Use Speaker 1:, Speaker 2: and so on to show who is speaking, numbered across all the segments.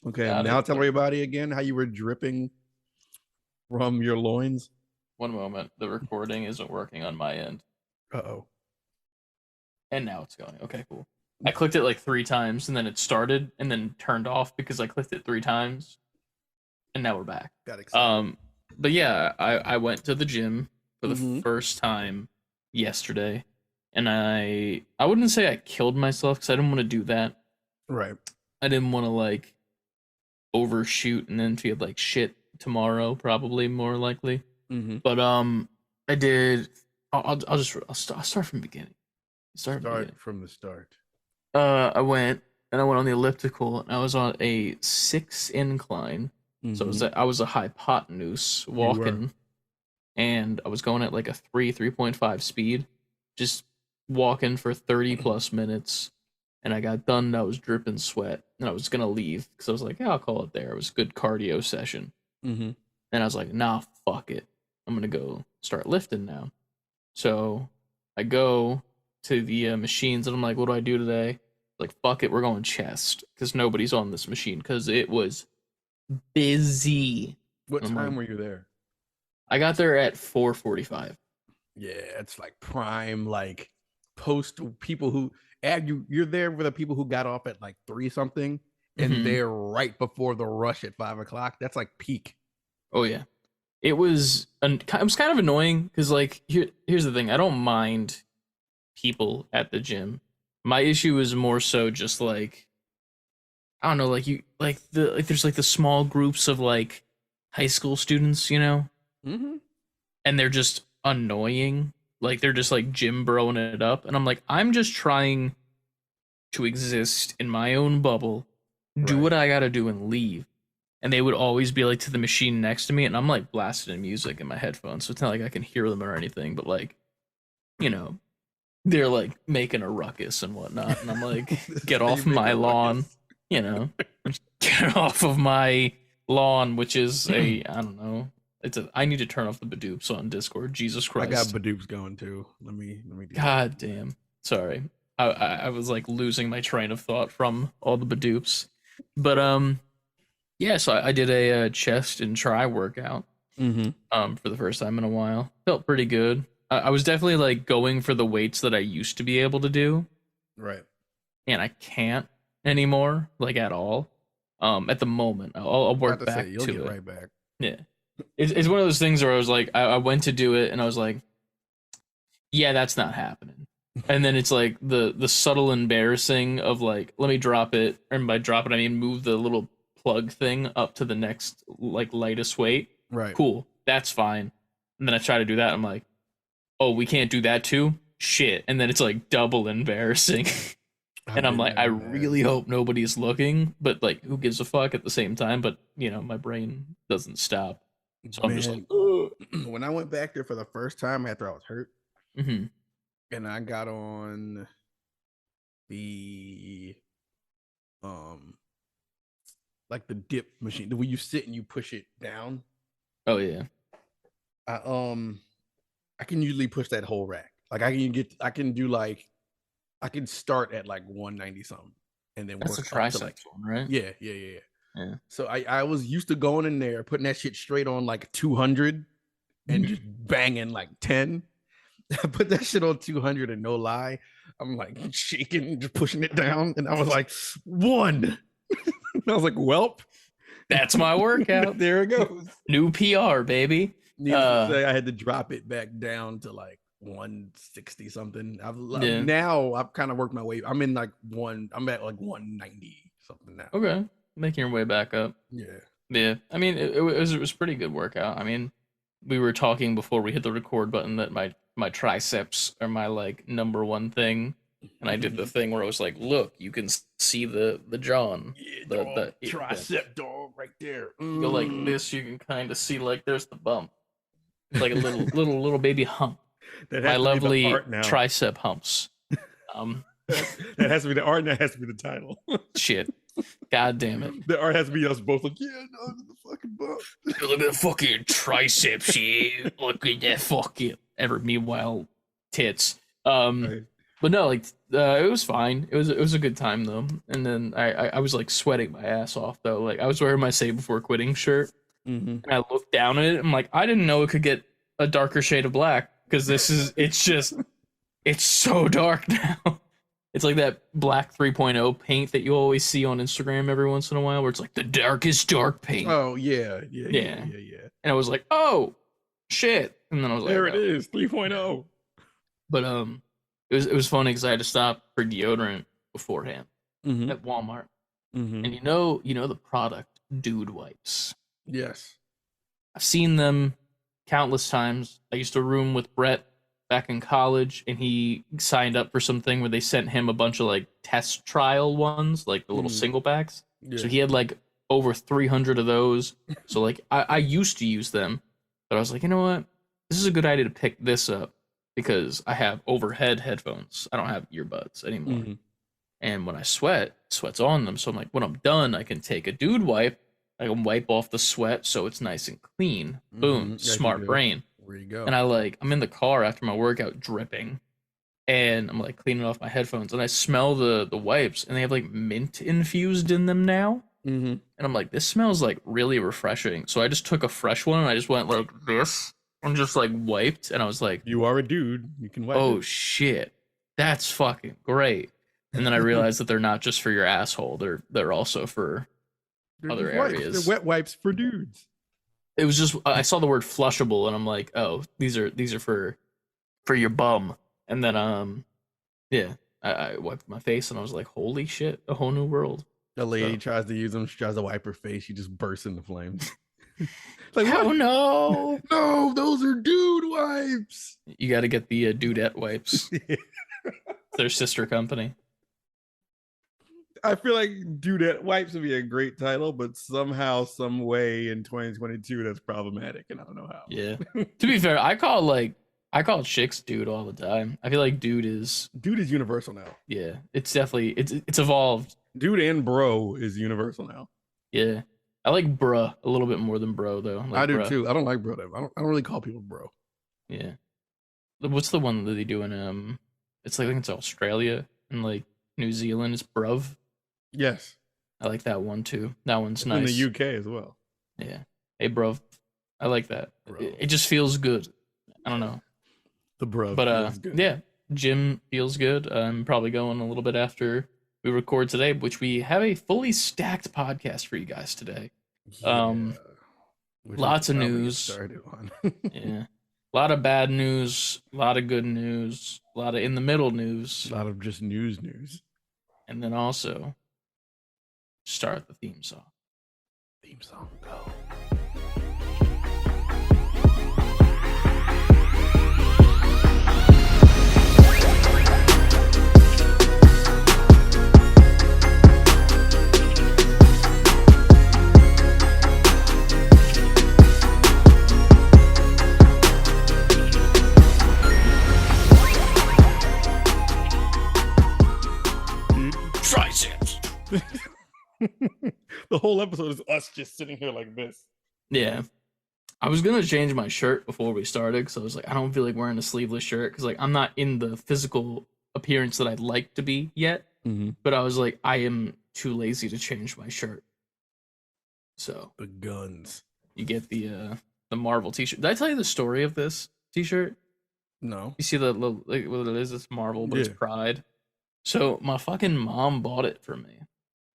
Speaker 1: Okay, now tell everybody again how you were dripping from your loins.
Speaker 2: One moment. The recording isn't working on my end.
Speaker 1: Uh-oh.
Speaker 2: And now it's going. Okay, cool. I clicked it like 3 times, and then it started, and then turned off because I clicked it 3 times. And now we're back.
Speaker 1: Got excited.
Speaker 2: But yeah, I went to the gym for the first time yesterday. And I wouldn't say I killed myself, because I didn't want to do that.
Speaker 1: Right.
Speaker 2: I didn't want to, like, overshoot and then feel like shit tomorrow, probably, more likely. But I did. I'll start from the beginning. Start
Speaker 1: from the start.
Speaker 2: I went on the elliptical, and I was on a 6 incline. So I was a hypotenuse walking, and I was going at like a 3.5 speed, just walking for 30 plus minutes. And I got done, and I was dripping sweat, and I was gonna leave because I was like, yeah, I'll call it there. It was a good cardio session. And I was like, nah, fuck it. I'm gonna go start lifting now. So I go to the machines, and I'm like, what do I do today? Like, fuck it, we're going chest, because nobody's on this machine, because it was busy.
Speaker 1: What time were you there?
Speaker 2: I got there at 4:45.
Speaker 1: Yeah, it's like prime, like post people who you're there with the people who got off at like 3 something, and they're right before the rush at 5 o'clock. That's like peak.
Speaker 2: Oh yeah, it was kind of annoying, because like here's the thing, I don't mind people at the gym. My issue is more so just like, I don't know, like there's like the small groups of like high school students, you know, and they're just annoying. Like, they're just like gym broing it up, and I'm like, I'm just trying to exist in my own bubble, do what I gotta do, and leave. And they would always be like to the machine next to me, and I'm like blasting in music in my headphones, so it's not like I can hear them or anything, but like, you know, they're like making a ruckus and whatnot, and I'm like, get off my lawn, you know, get off of my lawn, which is I don't know. I need to turn off the Badoops on Discord. Jesus Christ.
Speaker 1: I got Badoops going too. Let me
Speaker 2: God damn. Sorry. I was like losing my train of thought from all the Badoops. But yeah, so I did a chest and tri workout for the first time in a while. Felt pretty good. I was definitely like going for the weights that I used to be able to do.
Speaker 1: Right.
Speaker 2: And I can't anymore, like, at all. At the moment. I'll work back
Speaker 1: you'll
Speaker 2: to
Speaker 1: get
Speaker 2: it.
Speaker 1: Right back.
Speaker 2: Yeah. It's one of those things where I was like, I went to do it, and I was like, yeah, that's not happening. And then it's like the subtle embarrassing of like, let me drop it, and by drop it I mean move the little plug thing up to the next like lightest weight.
Speaker 1: Right.
Speaker 2: Cool, that's fine. And then I try to do that, I'm like, oh, we can't do that too? Shit. And then it's like double embarrassing. And I'm like, I really hope nobody's looking, but like, who gives a fuck at the same time? But you know, my brain doesn't stop. So I'm just like,
Speaker 1: when I went back there for the first time after I was hurt,
Speaker 2: and
Speaker 1: I got on the like the dip machine, where you sit and you push it down.
Speaker 2: Oh yeah.
Speaker 1: I can usually push that whole rack. Like I can start at like 190 something, and then
Speaker 2: that's
Speaker 1: work
Speaker 2: a tricep
Speaker 1: like,
Speaker 2: one, right?
Speaker 1: Yeah. So I was used to going in there, putting that shit straight on like 200 and just banging like 10. I put that shit on 200, and no lie, I'm like shaking, just pushing it down, and I was like 1. And I was like, welp,
Speaker 2: that's my workout.
Speaker 1: There it goes.
Speaker 2: New PR, baby.
Speaker 1: Needless to say, I had to drop it back down to like 160 something. Now I've kind of worked my way. I'm at like 190 something now.
Speaker 2: Okay, making your way back up. Yeah. I mean, it was pretty good workout. I mean, we were talking before we hit the record button that my triceps are my like number one thing, and I did the thing where I was like, look, you can see the John, the
Speaker 1: tricep dog right there.
Speaker 2: Go like this, you can kind of see like there's the bump, like a little baby hump. My lovely tricep humps.
Speaker 1: That has to be the art, and that has to be the title.
Speaker 2: Shit. God damn it.
Speaker 1: The art has to be us both like, yeah, no, the fucking bump.
Speaker 2: Look at the fucking tricep shit. Look at that fucking meanwhile tits.
Speaker 1: Right.
Speaker 2: But no, like it was fine. It was a good time though. And then I was like sweating my ass off though. Like I was wearing my Save Before Quitting shirt, and I looked down at it. I'm like, I didn't know it could get a darker shade of black because it's so dark now. It's like that black 3.0 paint that you always see on Instagram every once in a while, where it's like the darkest dark paint.
Speaker 1: Oh yeah.
Speaker 2: And I was like, oh shit, and then I was like,
Speaker 1: there it is, 3.0.
Speaker 2: But it was funny because I had to stop for deodorant beforehand at Walmart, and you know the product Dude Wipes.
Speaker 1: Yes,
Speaker 2: I've seen them countless times. I used to room with Brett back in college, and he signed up for something where they sent him a bunch of like test trial ones, like the little single packs. Yeah. So he had like over 300 of those. So like I used to use them, but I was like, you know what? This is a good idea to pick this up because I have overhead headphones. I don't have earbuds anymore. And when I sweat's on them. So I'm like, when I'm done, I can take a Dude Wipe. I can wipe off the sweat so it's nice and clean. Boom, smart brain.
Speaker 1: Where you go?
Speaker 2: And I'm in the car after my workout dripping, and I'm like cleaning off my headphones, and I smell the wipes, and they have like mint infused in them now. And I'm like, this smells like really refreshing. So I just took a fresh one and I just went like this and just like wiped, and I was like,
Speaker 1: you are a dude, you can wipe.
Speaker 2: Oh shit, that's fucking great. And then I realized that they're not just for your asshole; they're also for other areas.
Speaker 1: They're wet wipes for dudes.
Speaker 2: It was just I saw the word flushable and I'm like, oh, these are for your bum. And then I wiped my face and I was like, holy shit, a whole new world.
Speaker 1: The lady tries to use them, she tries to wipe her face, she just bursts into flames. Like,
Speaker 2: oh
Speaker 1: what?
Speaker 2: No,
Speaker 1: those are dude wipes.
Speaker 2: You got to get the dudette wipes. Their sister company.
Speaker 1: I feel like Dudette Wipes would be a great title, but somehow, some way in 2022, that's problematic, and I don't know how.
Speaker 2: Yeah. To be fair, I call chicks dude all the time. I feel like dude is
Speaker 1: universal now.
Speaker 2: Yeah, it's definitely it's evolved.
Speaker 1: Dude and bro is universal now.
Speaker 2: Yeah, I like bruh a little bit more than bro though. Like
Speaker 1: I do
Speaker 2: bruh.
Speaker 1: too. I don't like bro. I don't really call people bro.
Speaker 2: Yeah. What's the one that they do in It's like I think it's Australia and like New Zealand. It's bruv.
Speaker 1: Yes.
Speaker 2: I like that one too. That one's nice.
Speaker 1: In the UK as well.
Speaker 2: Yeah. Hey, bruv. I like that. It just feels good. I don't know.
Speaker 1: The bruv.
Speaker 2: But yeah, gym feels good. I'm probably going a little bit after we record today, which we have a fully stacked podcast for you guys today. Yeah. Lots of news. Yeah. A lot of bad news, a lot of good news, a lot of in the middle news.
Speaker 1: A lot of just news.
Speaker 2: And then also start the theme song.
Speaker 1: Theme song, go.
Speaker 2: Triceps.
Speaker 1: The whole episode is us just sitting here like this.
Speaker 2: Yeah. I was going to change my shirt before we started because I was like, I don't feel like wearing a sleeveless shirt because like I'm not in the physical appearance that I'd like to be yet. But I was like, I am too lazy to change my shirt. So
Speaker 1: the guns.
Speaker 2: You get the Marvel t-shirt. Did I tell you the story of this t-shirt?
Speaker 1: No.
Speaker 2: You see the little, like, what it is? It's Marvel, but it's Pride. So my fucking mom bought it for me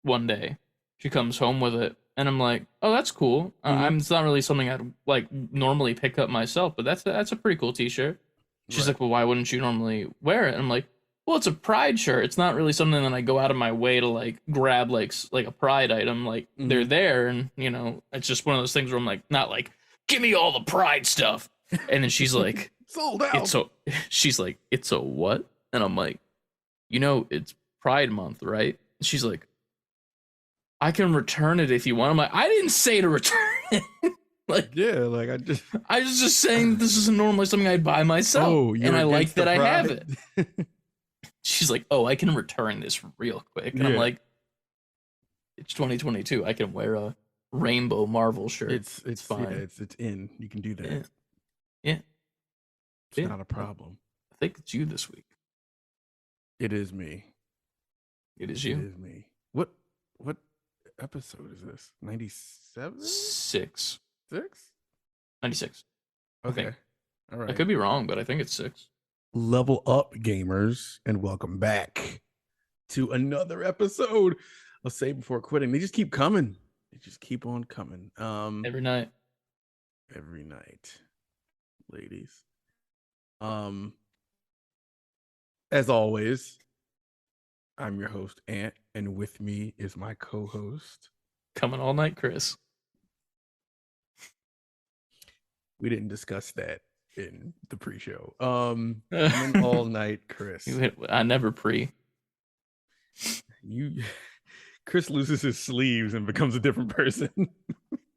Speaker 2: one day. She comes home with it, and I'm like, "Oh, that's cool." It's not really something I'd like normally pick up myself, but that's a pretty cool T-shirt. She's like, "Well, why wouldn't you normally wear it?" And I'm like, "Well, it's a Pride shirt. It's not really something that I go out of my way to like grab like a Pride item. Like they're there, and you know, it's just one of those things where I'm like, not like, give me all the Pride stuff." And then she's like,
Speaker 1: "Sold out."
Speaker 2: She's like, "It's a what?" And I'm like, "You know, it's Pride Month, right?" And she's like, "I can return it if you want." I'm like, "I didn't say to return it." Like,
Speaker 1: yeah, like
Speaker 2: I was just saying this isn't normally something I'd buy myself. Oh, and I like that I have it. She's like, "Oh, I can return this real quick." And I'm like, It's 2022. I can wear a rainbow Marvel shirt.
Speaker 1: It's yeah,
Speaker 2: fine.
Speaker 1: it's in. You can do that.
Speaker 2: Yeah. Yeah.
Speaker 1: It's
Speaker 2: Yeah.
Speaker 1: not a problem.
Speaker 2: I think it's you this week.
Speaker 1: It is me.
Speaker 2: It is
Speaker 1: It
Speaker 2: you.
Speaker 1: is me. What episode is this? 97?
Speaker 2: 6.
Speaker 1: 6?
Speaker 2: 96.
Speaker 1: Okay.
Speaker 2: think.
Speaker 1: All right.
Speaker 2: I could be wrong, but I think it's 6.
Speaker 1: Level up, gamers, and welcome back to another episode of Save Before Quitting. They just keep coming. They just keep on coming.
Speaker 2: Every night.
Speaker 1: Every night, ladies. As always, I'm your host, Ant, and with me is my co-host.
Speaker 2: Coming all night, Chris.
Speaker 1: We didn't discuss that in the pre-show. Coming all night, Chris.
Speaker 2: I never pre.
Speaker 1: Chris loses his sleeves and becomes a different person.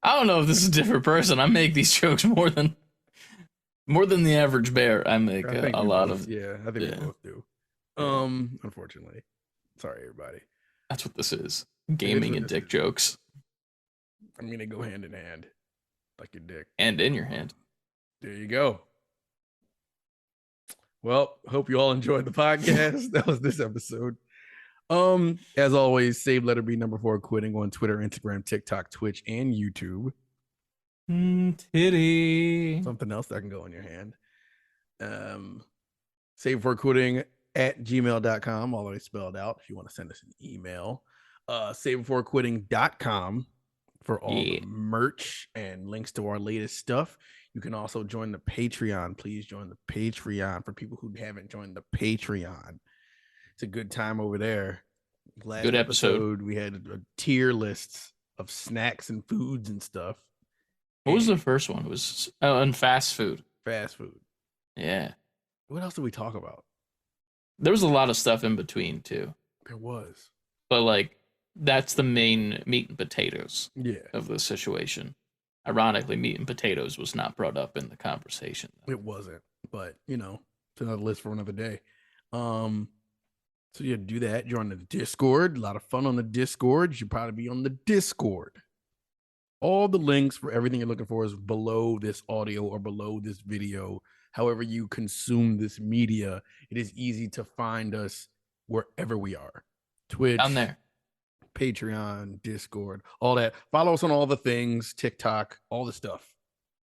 Speaker 2: I don't know if this is a different person. I make these jokes more than the average bear. I make a lot of.
Speaker 1: Yeah, I think we both do. Unfortunately, sorry everybody.
Speaker 2: That's what this is. Gaming and dick jokes.
Speaker 1: I'm gonna go hand in hand, like your dick.
Speaker 2: And in your hand.
Speaker 1: There you go. Well, hope you all enjoyed the podcast. That was this episode. As always, save letter B number 4 quitting on Twitter, Instagram, TikTok, Twitch, and YouTube.
Speaker 2: Titty.
Speaker 1: Something else that can go in your hand. Save before quitting at gmail.com, all the way spelled out if you want to send us an email. Savebeforequitting.com for all the merch and links to our latest stuff. You can also join the Patreon. Please join the Patreon for people who haven't joined the Patreon. It's a good time over there. Last
Speaker 2: good episode.
Speaker 1: We had a tier lists of snacks and foods and stuff.
Speaker 2: What was the first one? It was and fast food.
Speaker 1: Fast food.
Speaker 2: Yeah.
Speaker 1: What else did we talk about?
Speaker 2: There was a lot of stuff in between too.
Speaker 1: There was.
Speaker 2: But like that's the main meat and potatoes
Speaker 1: of
Speaker 2: the situation. Ironically, meat and potatoes was not brought up in the conversation.
Speaker 1: It wasn't, but it's another list for another day. So you do that. Join the Discord. A lot of fun on the Discord. You should probably be on the Discord. All the links for everything you're looking for is below this audio or below this video. However you consume this media, it is easy to find us wherever we are. Twitch,
Speaker 2: down there,
Speaker 1: Patreon, Discord, all that. Follow us on all the things, TikTok, all the stuff.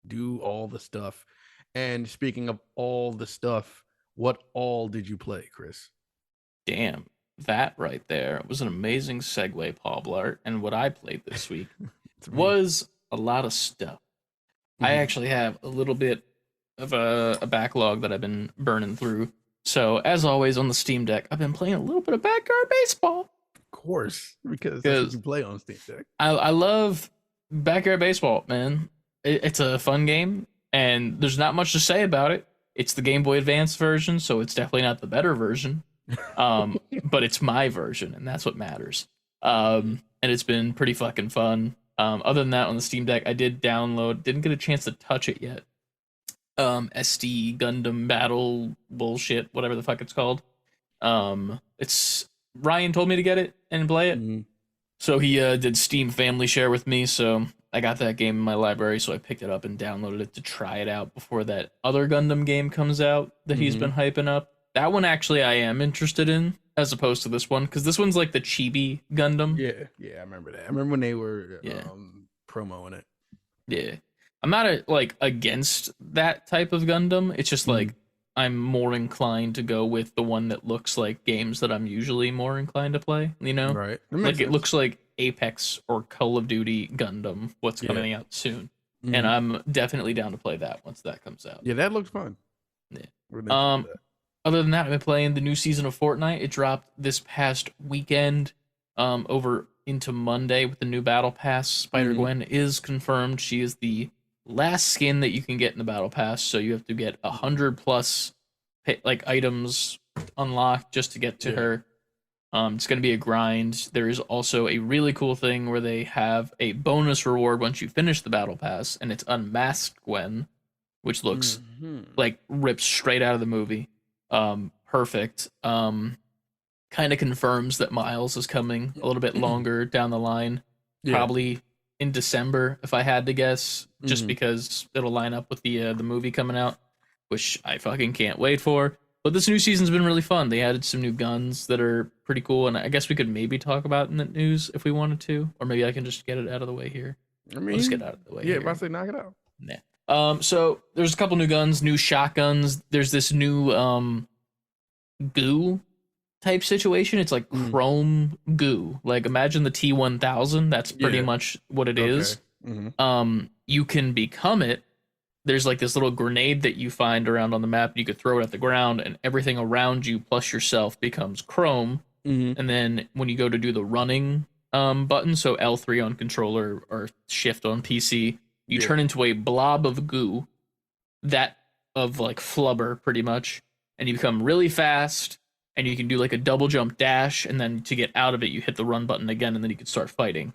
Speaker 1: Do all the stuff. And speaking of all the stuff, what all did you play, Chris?
Speaker 2: Damn, that right there was an amazing segue, Paul Blart. And what I played this week was a lot of stuff. I actually have a little bit of a backlog that I've been burning through. So, as always, on the Steam Deck, I've been playing a little bit of backyard baseball.
Speaker 1: Of course, because that's what you play on Steam Deck.
Speaker 2: I love backyard baseball, man. It's a fun game, and there's not much to say about it. It's the Game Boy Advance version, so it's definitely not the better version. But it's my version, and that's what matters. And it's been pretty fucking fun. Other than that, on the Steam Deck, I did download, didn't get a chance to touch it yet. SD Gundam Battle bullshit, whatever the fuck it's called. It's Ryan told me to get it and play it. So he did Steam Family Share with me, so I got that game in my library, so I picked it up and downloaded it to try it out before that other Gundam game comes out that he's been hyping up. That one actually I am interested in, as opposed to this one, because this one's like the chibi Gundam.
Speaker 1: Yeah, I remember that. I remember when they were promoing it.
Speaker 2: Yeah. I'm not against that type of Gundam. It's just like I'm more inclined to go with the one that looks like games that I'm usually more inclined to play,
Speaker 1: Right.
Speaker 2: Like it looks like Apex or Call of Duty Gundam, what's coming out soon. And I'm definitely down to play that once that comes out.
Speaker 1: Yeah, that looks fun.
Speaker 2: Yeah. Other than that, I've been playing the new season of Fortnite. It dropped this past weekend, over into Monday with the new battle pass. Spider-Gwen is confirmed. She is the last skin that you can get in the battle pass, so you have to get 100 plus items unlocked just to get to her. It's going to be a grind. There is also a really cool thing where they have a bonus reward once you finish the battle pass, and it's Unmasked Gwen, which looks like ripped straight out of the movie. Perfect. kind of confirms that Miles is coming a little bit longer down the line,
Speaker 1: Yeah.
Speaker 2: probably in December, if I had to guess, just because it'll line up with the movie coming out, which I fucking can't wait for. But this new season's been really fun. They added some new guns that are pretty cool, and I guess we could maybe talk about it in the news if we wanted to, or maybe I can just get it out of the way here.
Speaker 1: I mean,
Speaker 2: We'll just get it out of the way.
Speaker 1: Yeah,
Speaker 2: here.
Speaker 1: if I say knock it out.
Speaker 2: Yeah. So there's a couple new guns, new shotguns. There's this new goo type situation. It's like chrome goo. Like imagine the T1000. That's pretty much what it is. You can become it. There's like this little grenade that you find around on the map. You could throw it at the ground, and everything around you plus yourself becomes chrome. And then when you go to do the running button, so L3 on controller or shift on PC, you turn into a blob of goo, that of like flubber pretty much, and you become really fast, and you can do like a double jump dash, and then to get out of it, you hit the run button again, and then you can start fighting.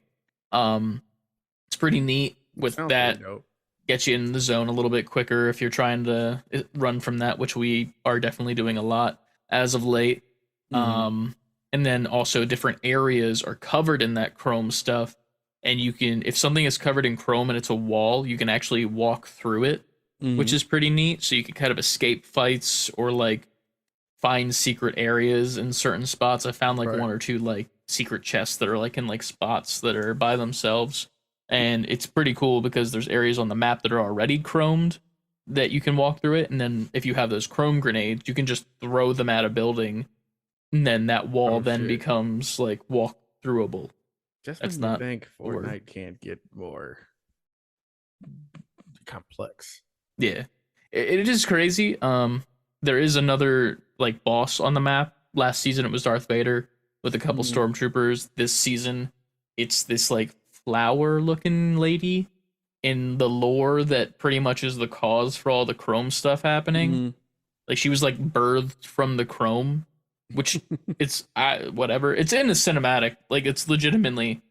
Speaker 2: It's pretty neat with that. Get you in the zone a little bit quicker if you're trying to run from that, which we are definitely doing a lot as of late. And then also different areas are covered in that chrome stuff. And you can, if something is covered in chrome and it's a wall, you can actually walk through it, which is pretty neat. So you can kind of escape fights or like find secret areas in certain spots. I found like one or two like secret chests that are like in like spots that are by themselves. And it's pretty cool because there's areas on the map that are already chromed that you can walk through it. And then if you have those chrome grenades, you can just throw them at a building. And then that wall becomes like walk throughable.
Speaker 1: That's not. I think Fortnite can't get more complex.
Speaker 2: Yeah, it is crazy. There is another like boss on the map. Last season it was Darth Vader with a couple stormtroopers. This season it's this like flower looking lady in the lore that pretty much is the cause for all the chrome stuff happening. Like she was like birthed from the chrome, which it's whatever. It's in the cinematic. Like it's legitimately,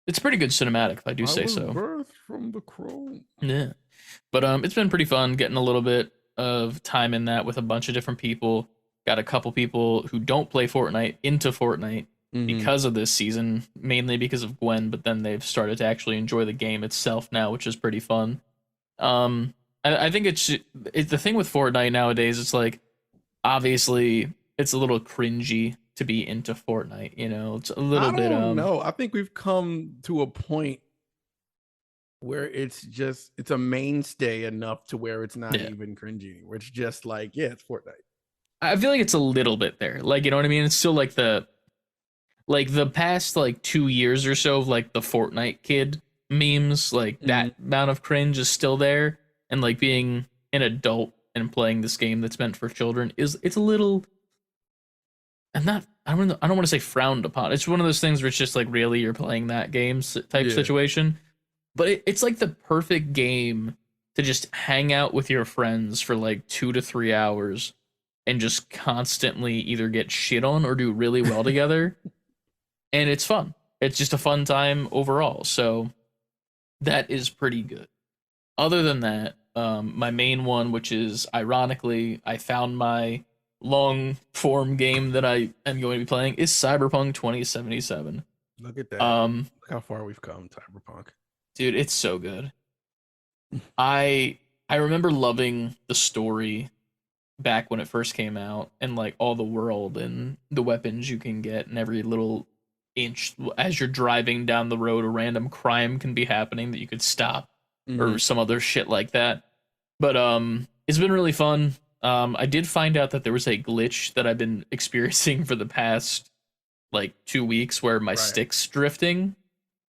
Speaker 2: it's pretty good cinematic if I do say so.
Speaker 1: Birthed from the chrome.
Speaker 2: Yeah, but it's been pretty fun getting a little bit of time in that with a bunch of different people. Got a couple people who don't play Fortnite into Fortnite because of this season, mainly because of Gwen, but then they've started to actually enjoy the game itself now, which is pretty fun. I think it's the thing with Fortnite nowadays. It's like obviously it's a little cringy to be into Fortnite. You know, it's a little bit.
Speaker 1: No, I think we've come to a point where it's a mainstay enough to where it's not even cringy. Where it's just like, yeah, it's Fortnite.
Speaker 2: I feel like it's a little bit there. Like, you know what I mean? It's still like the past like 2 years or so of like the Fortnite kid memes, like that amount of cringe is still there. And like being an adult and playing this game that's meant for children it's a little, I don't want to say frowned upon. It's one of those things where it's just like, really, you're playing that game type situation. But it's like the perfect game to just hang out with your friends for like 2 to 3 hours and just constantly either get shit on or do really well together. And it's fun. It's just a fun time overall. So that is pretty good. Other than that, my main one, which is ironically, I found my long form game that I am going to be playing, is Cyberpunk 2077.
Speaker 1: Look at that. Look how far we've come, Cyberpunk.
Speaker 2: Dude, it's so good. I remember loving the story back when it first came out, and like all the world and the weapons you can get, and every little inch as you're driving down the road, a random crime can be happening that you could stop or some other shit like that. But it's been really fun. I did find out that there was a glitch that I've been experiencing for the past like 2 weeks where my stick's drifting.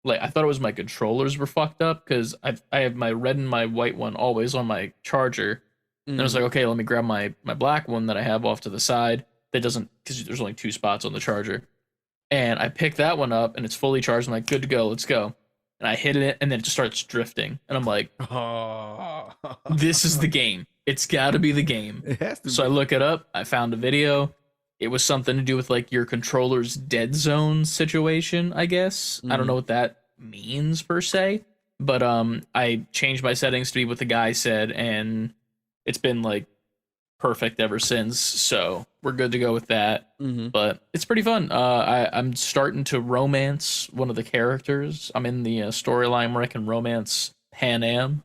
Speaker 2: Like I thought it was my controllers were fucked up because I have my red and my white one always on my charger. And I was like, okay, let me grab my black one that I have off to the side that doesn't, because there's only 2 spots on the charger. And I picked that one up and it's fully charged. I'm like, good to go, let's go. And I hit it and then it just starts drifting. And I'm like, this is the game. It's got to be the game.
Speaker 1: It has to.
Speaker 2: So I look it up. I found a video. It was something to do with like your controller's dead zone situation, I guess. I don't know what that means per se. But I changed my settings to be what the guy said, and it's been like perfect ever since, so we're good to go with that.
Speaker 1: Mm-hmm.
Speaker 2: But it's pretty fun. I'm starting to romance one of the characters. I'm in the storyline where I can romance Pan Am,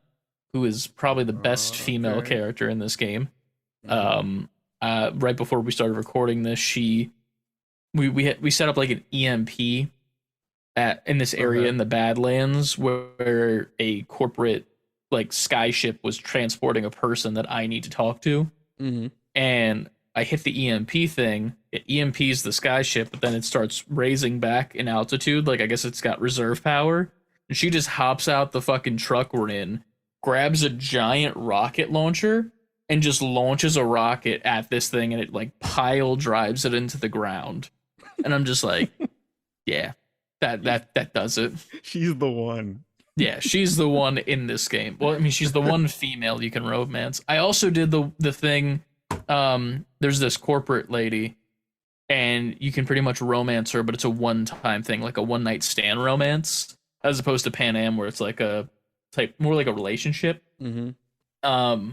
Speaker 2: who is probably the best female
Speaker 1: Okay.
Speaker 2: character in this game.
Speaker 1: Mm-hmm.
Speaker 2: Right before we started recording this, we set up like an EMP in this area in the Badlands where a corporate like skyship was transporting a person that I need to talk to.
Speaker 1: Mm-hmm.
Speaker 2: And I hit the EMP thing. It EMPs the skyship, but then it starts raising back in altitude. Like I guess it's got reserve power. And she just hops out the fucking truck we're in, grabs a giant rocket launcher, and just launches a rocket at this thing, and it like pile drives it into the ground. And I'm just like, yeah, that does it.
Speaker 1: She's the one.
Speaker 2: Yeah, she's the one in this game. Well, I mean, she's the one female you can romance. I also did the thing. There's this corporate lady, and you can pretty much romance her, but it's a one-time thing, like a one-night stand romance, as opposed to Pan Am, where it's like a type more like a relationship.
Speaker 1: Mm-hmm.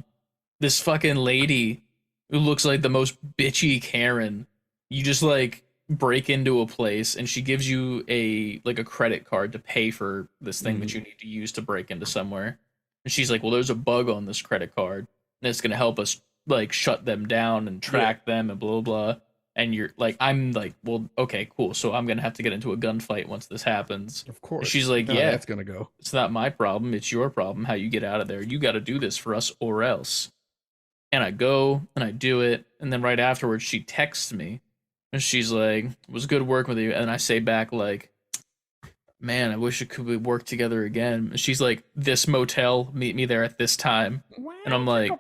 Speaker 2: This fucking lady who looks like the most bitchy Karen. You just like break into a place and she gives you a credit card to pay for this thing that you need to use to break into somewhere. And she's like, well, there's a bug on this credit card and it's going to help us like shut them down and track them and blah, blah. And you're like, I'm like, well, okay, cool. So I'm going to have to get into a gunfight once this happens.
Speaker 1: Of course.
Speaker 2: And she's like,
Speaker 1: yeah, that's going to go.
Speaker 2: It's not my problem. It's your problem how you get out of there. You got to do this for us or else. And I go and I do it. And then right afterwards, she texts me. And she's like, it was good working with you. And I say back, like, man, I wish it could work together again. And she's like, this motel, meet me there at this time. And I'm like,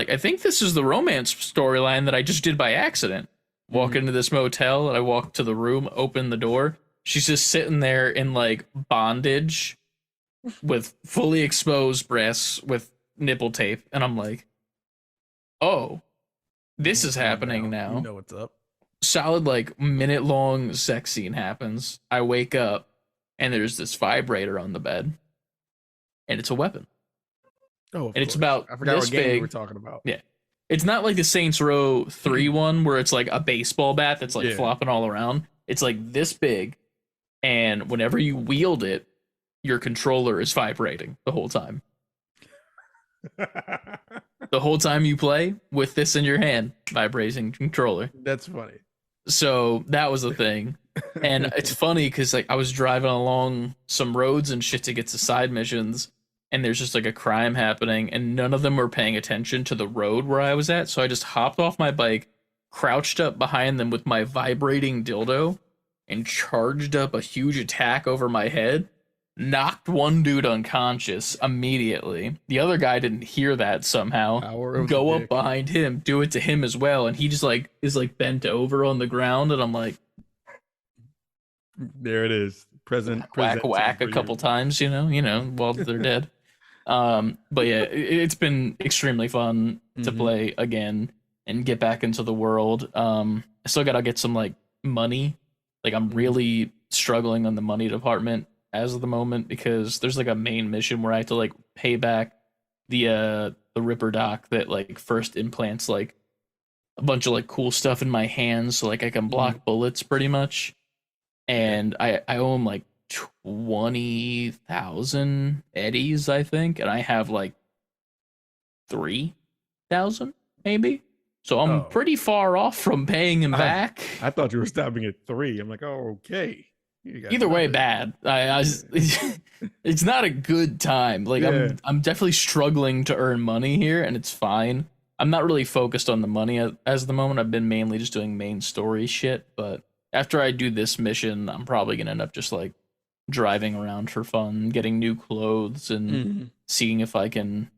Speaker 2: I think this is the romance storyline that I just did by accident. Walk into this motel, and I walk to the room, open the door. She's just sitting there in, like, bondage with fully exposed breasts with nipple tape. And I'm like, oh. This is happening now.
Speaker 1: You know what's up.
Speaker 2: Solid, like, minute-long sex scene happens. I wake up, and there's this vibrator on the bed, and it's a weapon.
Speaker 1: Oh,
Speaker 2: and it's about
Speaker 1: I forgot
Speaker 2: this
Speaker 1: what game
Speaker 2: big.
Speaker 1: we were talking about.
Speaker 2: Yeah. It's not like the Saints Row 3 one, where it's like a baseball bat that's, like, flopping all around. It's, like, this big, and whenever you wield it, your controller is vibrating the whole time. The whole time you play with this in your hand, vibrating controller.
Speaker 1: That's funny.
Speaker 2: So that was the thing. And it's funny because like I was driving along some roads and shit to get to side missions, and there's just like a crime happening, and none of them were paying attention to the road where I was at. So I just hopped off my bike, crouched up behind them with my vibrating dildo, and charged up a huge attack over my head. Knocked one dude unconscious immediately. The other guy didn't hear that somehow. Go up behind him, do it to him as well, and he just like is like bent over on the ground, and I'm like,
Speaker 1: there it is.
Speaker 2: Whack a couple times, you know, while they're dead. But yeah, it's been extremely fun to play again and get back into the world. I still gotta get some like money. Like I'm really struggling on the money department as of the moment, because there's like a main mission where I have to like pay back the Ripper Doc that like first implants like a bunch of like cool stuff in my hands so like I can block bullets pretty much. And I owe him like 20,000 eddies, I think, and I have like 3,000 maybe. So I'm pretty far off from paying him back.
Speaker 1: I thought you were stopping at 3. I'm like, oh, okay.
Speaker 2: Either way, bad. It's not a good time. Like I'm definitely struggling to earn money here, and it's fine. I'm not really focused on the money as the moment. I've been mainly just doing main story shit. But after I do this mission, I'm probably gonna end up just like driving around for fun, getting new clothes, and seeing if I can,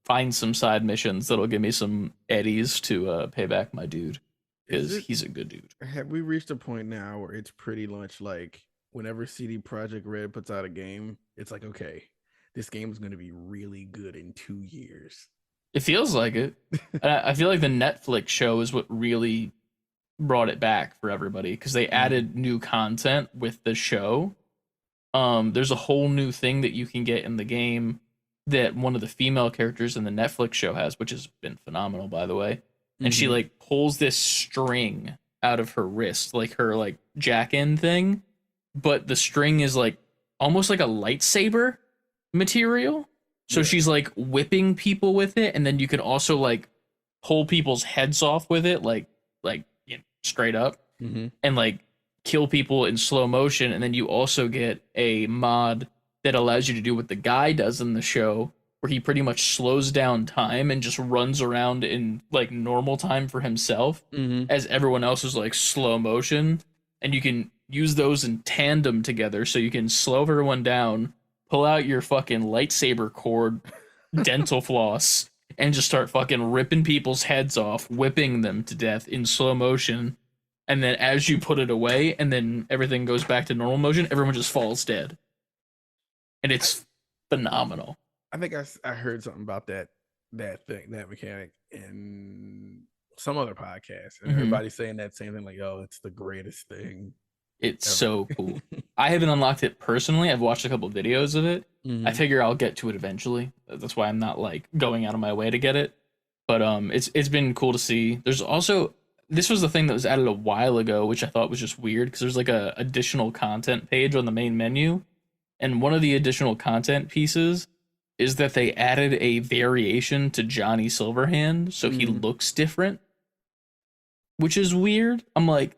Speaker 2: find some side missions that'll give me some eddies to pay back my dude. Because he's a good dude.
Speaker 1: Have we reached a point now where it's pretty much like whenever CD Projekt Red puts out a game, it's like, okay, this game is going to be really good in 2 years?
Speaker 2: It feels like it. I feel like the Netflix show is what really brought it back for everybody, because they added new content with the show. There's a whole new thing that you can get in the game that one of the female characters in the Netflix show has, which has been phenomenal, by the way. And she like pulls this string out of her wrist, like her like jack-in thing, but the string is like almost like a lightsaber material. So she's like whipping people with it, and then you can also like pull people's heads off with it, like you know, straight up, and like kill people in slow motion. And then you also get a mod that allows you to do what the guy does in the show, where he pretty much slows down time and just runs around in like normal time for himself as everyone else is like slow motion. And you can use those in tandem together, so you can slow everyone down, pull out your fucking lightsaber cord dental floss, and just start fucking ripping people's heads off, whipping them to death in slow motion. And then as you put it away and then everything goes back to normal motion, everyone just falls dead. And it's phenomenal.
Speaker 1: I think I heard something about that mechanic in some other podcast, and everybody's saying that same thing, like, "Oh, it's the greatest thing."
Speaker 2: It's so cool. I haven't unlocked it personally. I've watched a couple of videos of it. I figure I'll get to it eventually. That's why I'm not like going out of my way to get it. But it's been cool to see. There's also, this was the thing that was added a while ago, which I thought was just weird, because there's like a additional content page on the main menu, and one of the additional content pieces is that they added a variation to Johnny Silverhand, so he looks different, which is weird. I'm like,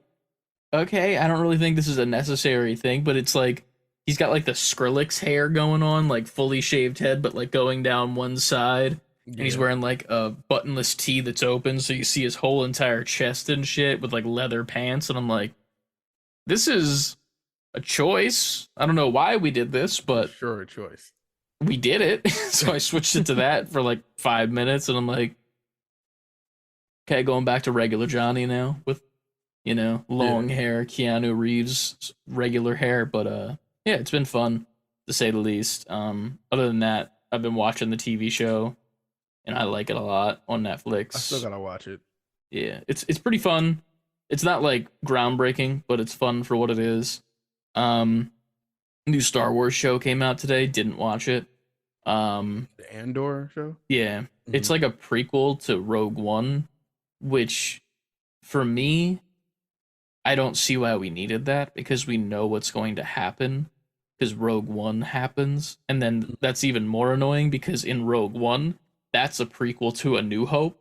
Speaker 2: okay, I don't really think this is a necessary thing, but it's like he's got like the Skrillex hair going on, like fully shaved head, but like going down one side. And he's wearing like a buttonless tee that's open, so you see his whole entire chest and shit with like leather pants. And I'm like, this is a choice. I don't know why we did this, but
Speaker 1: sure, a choice.
Speaker 2: We did it. So I switched it to that for like 5 minutes, and I'm like, okay, going back to regular Johnny now with, you know, long hair, Keanu Reeves regular hair. But yeah, it's been fun to say the least. Other than that, I've been watching the TV show, and I like it a lot on Netflix.
Speaker 1: I still gotta watch it.
Speaker 2: Yeah, it's pretty fun. It's not like groundbreaking, but it's fun for what it is. New Star Wars show came out today. Didn't watch it.
Speaker 1: The Andor show?
Speaker 2: Yeah. It's like a prequel to Rogue One, which for me, I don't see why we needed that, because we know what's going to happen, because Rogue One happens. And then that's even more annoying, because in Rogue One, that's a prequel to A New Hope.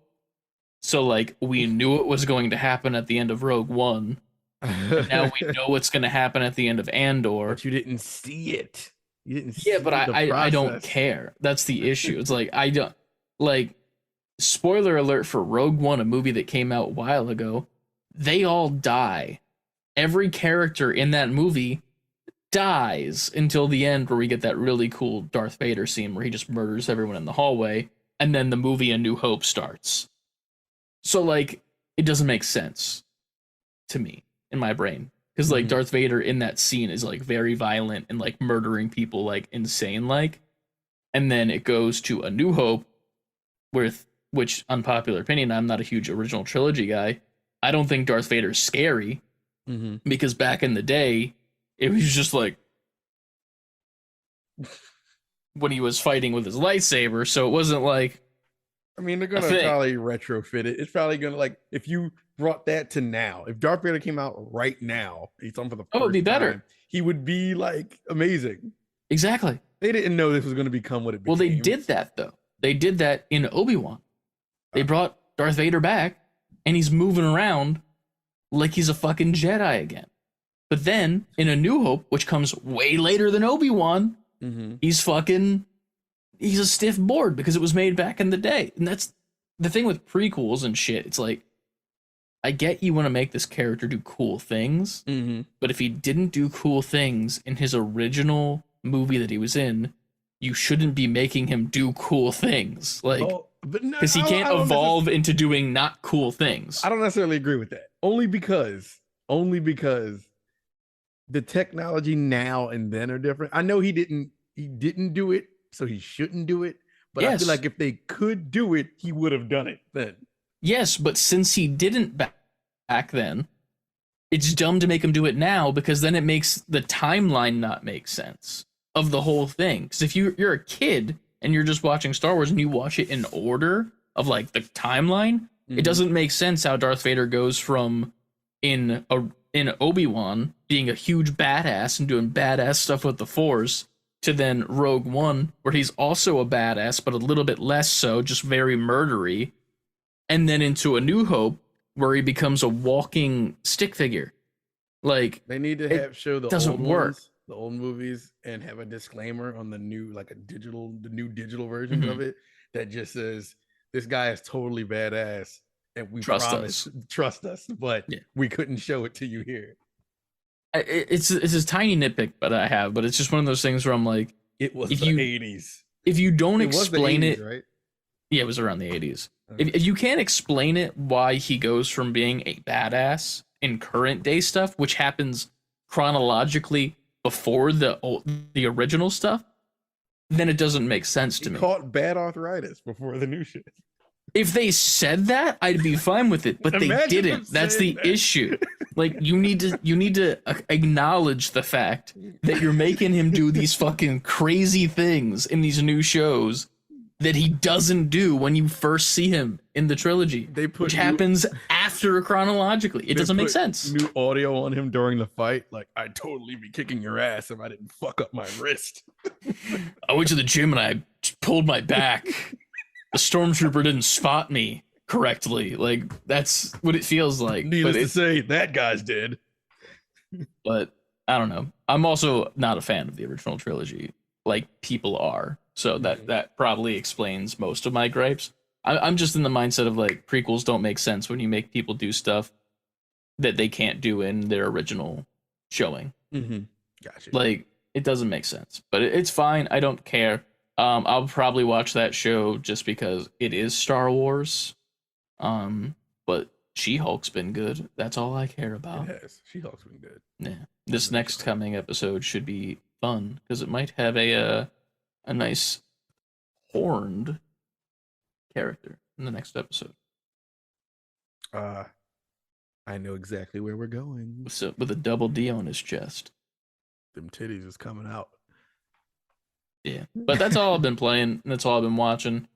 Speaker 2: So like we knew it was going to happen at the end of Rogue One. And now we know what's going to happen at the end of Andor.
Speaker 1: But you didn't see it. You didn't see
Speaker 2: but I don't care. That's the issue. It's like, I don't, like, spoiler alert for Rogue One, a movie that came out a while ago. They all die. Every character in that movie dies until the end, where we get that really cool Darth Vader scene where he just murders everyone in the hallway, and then the movie A New Hope starts. So like, it doesn't make sense to me in my brain, because like Darth Vader in that scene is like very violent and like murdering people like insane, like, and then it goes to A New Hope, with which, unpopular opinion, I'm not a huge original trilogy guy. I don't think Darth Vader's scary, because back in the day, it was just like when he was fighting with his lightsaber, so it wasn't like,
Speaker 1: I mean, they're gonna probably retrofit it. It's probably gonna, like, if you brought that to now, if Darth Vader came out right now, he's on for the first
Speaker 2: it'd be better.
Speaker 1: time, he would be like amazing.
Speaker 2: Exactly.
Speaker 1: They didn't know this was gonna become what it became.
Speaker 2: Well, they did that though. They did that in Obi-Wan. They brought Darth Vader back, and he's moving around like he's a fucking Jedi again. But then in A New Hope, which comes way later than Obi-Wan, he's a stiff board, because it was made back in the day. And that's the thing with prequels and shit. It's like, I get you want to make this character do cool things, but if he didn't do cool things in his original movie that he was in, you shouldn't be making him do cool things. Like, because he can't evolve into doing not cool things.
Speaker 1: I don't necessarily agree with that. Only because the technology now and then are different. I know he didn't do it, so he shouldn't do it. But I feel like if they could do it, he would have done it then.
Speaker 2: Yes, but since he didn't back then, it's dumb to make him do it now, because then it makes the timeline not make sense of the whole thing. Because if you're a kid and you're just watching Star Wars and you watch it in order of like the timeline, it doesn't make sense how Darth Vader goes from in Obi-Wan being a huge badass and doing badass stuff with the Force to then Rogue One, where he's also a badass, but a little bit less so, just very murdery, and then into A New Hope, where he becomes a walking stick figure. Like,
Speaker 1: they need to show the
Speaker 2: doesn't
Speaker 1: old
Speaker 2: work.
Speaker 1: ones, the old movies, and have a disclaimer on the new, like the new digital versions of it that just says this guy is totally badass, and we trust us, but we couldn't show it to you here.
Speaker 2: It's a tiny nitpick, but it's just one of those things where I'm like,
Speaker 1: it was the 80s.
Speaker 2: If you don't explain it,
Speaker 1: right?
Speaker 2: Yeah, it was around the 80s. If you can't explain it, why he goes from being a badass in current day stuff, which happens chronologically before the original stuff, then it doesn't make sense to me.
Speaker 1: He caught bad arthritis before the new shit.
Speaker 2: If they said that, I'd be fine with it, but they didn't. That's the issue. Like, you need to acknowledge the fact that you're making him do these fucking crazy things in these new shows that he doesn't do when you first see him in the trilogy, which happens after chronologically. It doesn't make sense.
Speaker 1: New audio on him during the fight, like, I'd totally be kicking your ass if I didn't fuck up my wrist.
Speaker 2: I went to the gym and I pulled my back. The stormtrooper didn't spot me correctly. Like, that's what it feels like.
Speaker 1: Needless to say, that guy's dead.
Speaker 2: But I don't know. I'm also not a fan of the original trilogy, like people are. So that probably explains most of my gripes. I'm just in the mindset of, like, prequels don't make sense when you make people do stuff that they can't do in their original showing.
Speaker 1: Gotcha.
Speaker 2: Like, it doesn't make sense. But it's fine. I don't care. I'll probably watch that show just because it is Star Wars. But She-Hulk's been good. That's all I care about.
Speaker 1: It has. She-Hulk's been good.
Speaker 2: Yeah. This next coming episode should be fun because it might have a nice horned character in the next episode.
Speaker 1: I know exactly where we're going.
Speaker 2: So, with a double D on his chest.
Speaker 1: Them titties is coming out.
Speaker 2: Yeah, but that's all I've been playing. That's all I've been watching.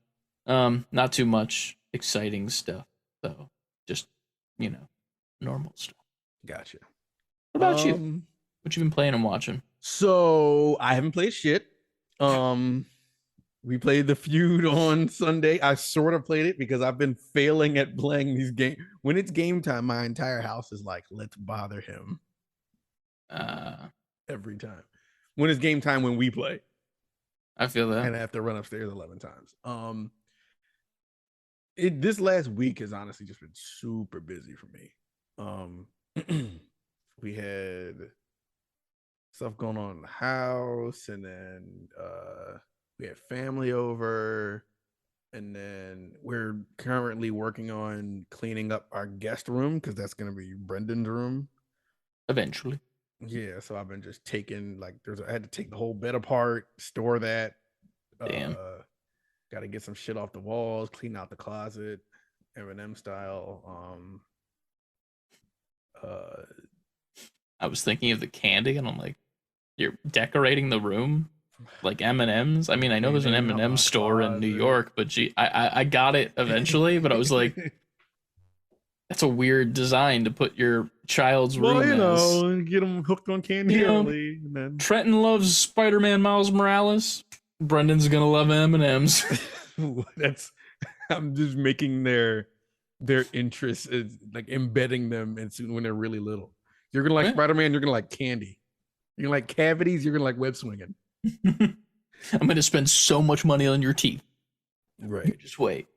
Speaker 2: Not too much exciting stuff, though. Just, normal stuff.
Speaker 1: Gotcha.
Speaker 2: What about you? What you been playing and watching?
Speaker 1: So I haven't played shit. We played the Feud on Sunday. I sort of played it because I've been failing at playing these games. When it's game time, my entire house is like, let's bother him. Every time. When it's game time, when we play.
Speaker 2: I feel that.
Speaker 1: And I have to run upstairs 11 times. This last week has honestly just been super busy for me. We had stuff going on in the house, and then we had family over, and then we're currently working on cleaning up our guest room because that's going to be Brendan's room
Speaker 2: eventually.
Speaker 1: Yeah, so I've been just taking, like, I had to take the whole bed apart, store that.
Speaker 2: Damn.
Speaker 1: Got to get some shit off the walls, clean out the closet, M&M style.
Speaker 2: I was thinking of the candy, and I'm like, you're decorating the room like M&Ms. I mean, I know there's an M&M store in New York, but gee, I got it eventually. But I was like, that's a weird design to put your child's room.
Speaker 1: Well, get them hooked on candy early. And then...
Speaker 2: Trenton loves Spider-Man Miles Morales. Brendan's gonna love M&Ms.
Speaker 1: I'm just making their interests, like embedding them when they're really little. You're gonna like Spider-Man. You're gonna like candy. You're gonna like cavities. You're gonna like web swinging.
Speaker 2: I'm gonna spend so much money on your teeth.
Speaker 1: Right.
Speaker 2: Just wait.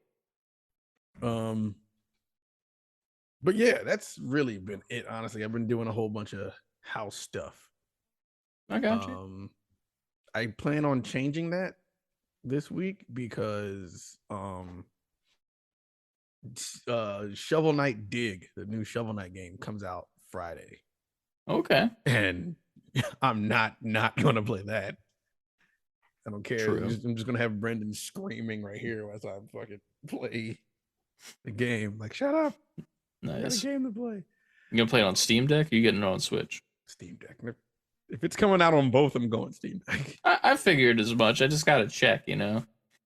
Speaker 1: But yeah, that's really been it. Honestly, I've been doing a whole bunch of house stuff.
Speaker 2: I got you.
Speaker 1: I plan on changing that this week because Shovel Knight Dig, the new Shovel Knight game, comes out Friday.
Speaker 2: Okay.
Speaker 1: And I'm not gonna play that. I don't care.
Speaker 2: True.
Speaker 1: I'm just gonna have Brendan screaming right here as I fucking play the game. Like, shut up.
Speaker 2: Nice.
Speaker 1: I got a game to play.
Speaker 2: You gonna play it on Steam Deck, or you getting it on Switch?
Speaker 1: Steam Deck. If it's coming out on both, I'm going Steam Deck.
Speaker 2: I figured as much. I just gotta check,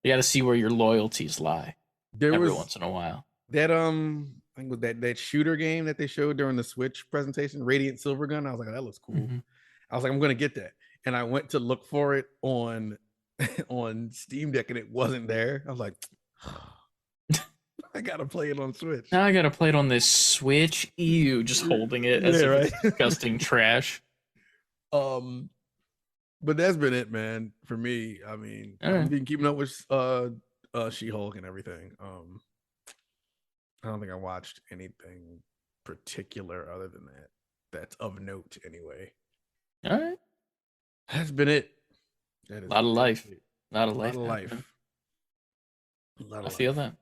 Speaker 2: You got to see where your loyalties lie
Speaker 1: There
Speaker 2: every
Speaker 1: was
Speaker 2: once in a while.
Speaker 1: that I think it was that shooter game that they showed during the Switch presentation, Radiant Silvergun. I was like, oh, that looks cool.
Speaker 2: Mm-hmm.
Speaker 1: I was like, I'm gonna get that, and I went to look for it on on Steam Deck, and it wasn't there. I was like, I gotta play it on Switch.
Speaker 2: Now I got to play it on this Switch. Ew, just holding it as
Speaker 1: Yeah,
Speaker 2: if it's
Speaker 1: right.
Speaker 2: disgusting trash.
Speaker 1: um, but that's been it, man. For me, I mean,
Speaker 2: All
Speaker 1: I've
Speaker 2: right.
Speaker 1: been keeping up with She-Hulk and everything. I don't think I watched anything particular other than that. That's of note, anyway.
Speaker 2: All right.
Speaker 1: That's been it. That
Speaker 2: A
Speaker 1: is
Speaker 2: lot of life.
Speaker 1: it.
Speaker 2: A lot of
Speaker 1: A lot
Speaker 2: life.
Speaker 1: of
Speaker 2: man.
Speaker 1: life. A lot
Speaker 2: I
Speaker 1: of
Speaker 2: feel
Speaker 1: life.
Speaker 2: that.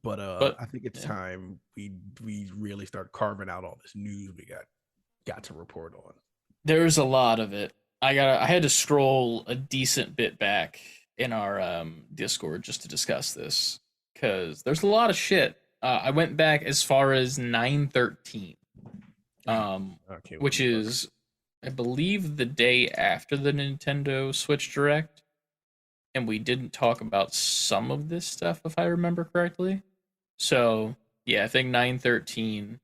Speaker 1: But
Speaker 2: But
Speaker 1: I think it's
Speaker 2: yeah.
Speaker 1: time we really start carving out all this news we got to report on.
Speaker 2: There's a lot of it. I had to scroll a decent bit back in our Discord just to discuss this because there's a lot of shit. I went back as far as 9/13, which is I believe the day after the Nintendo Switch Direct, and we didn't talk about some of this stuff if I remember correctly. So yeah, I think 9/13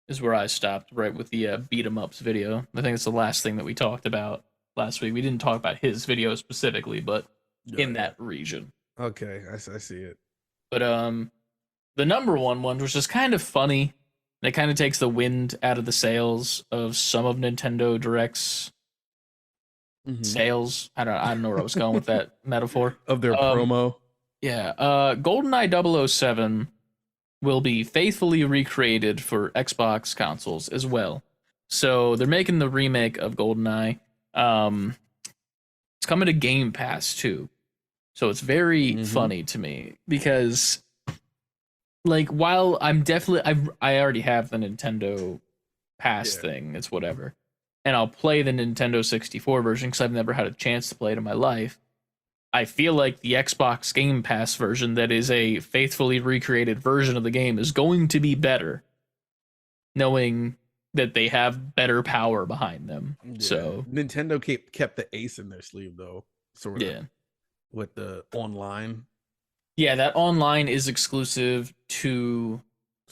Speaker 2: is where I stopped, right with the beat 'em ups video. I think it's the last thing that we talked about last week. We didn't talk about his video specifically, but in that region.
Speaker 1: Okay, I see it.
Speaker 2: But the number one was just kind of funny. And it kind of takes the wind out of the sails of some of Nintendo Direct's sales. I don't know where I was going with that metaphor.
Speaker 1: Of their promo.
Speaker 2: Yeah, Goldeneye 007 will be faithfully recreated for Xbox consoles as well. So they're making the remake of Goldeneye. It's coming to Game Pass too. So it's very funny to me because, like, while I'm definitely I already have the Nintendo Pass thing. It's whatever, and I'll play the Nintendo 64 version because I've never had a chance to play it in my life. I feel like the Xbox Game Pass version that is a faithfully recreated version of the game is going to be better, knowing that they have better power behind them. Yeah. So
Speaker 1: Nintendo kept the ace in their sleeve, though, sort of.
Speaker 2: Yeah.
Speaker 1: With the online.
Speaker 2: Yeah, that online is exclusive to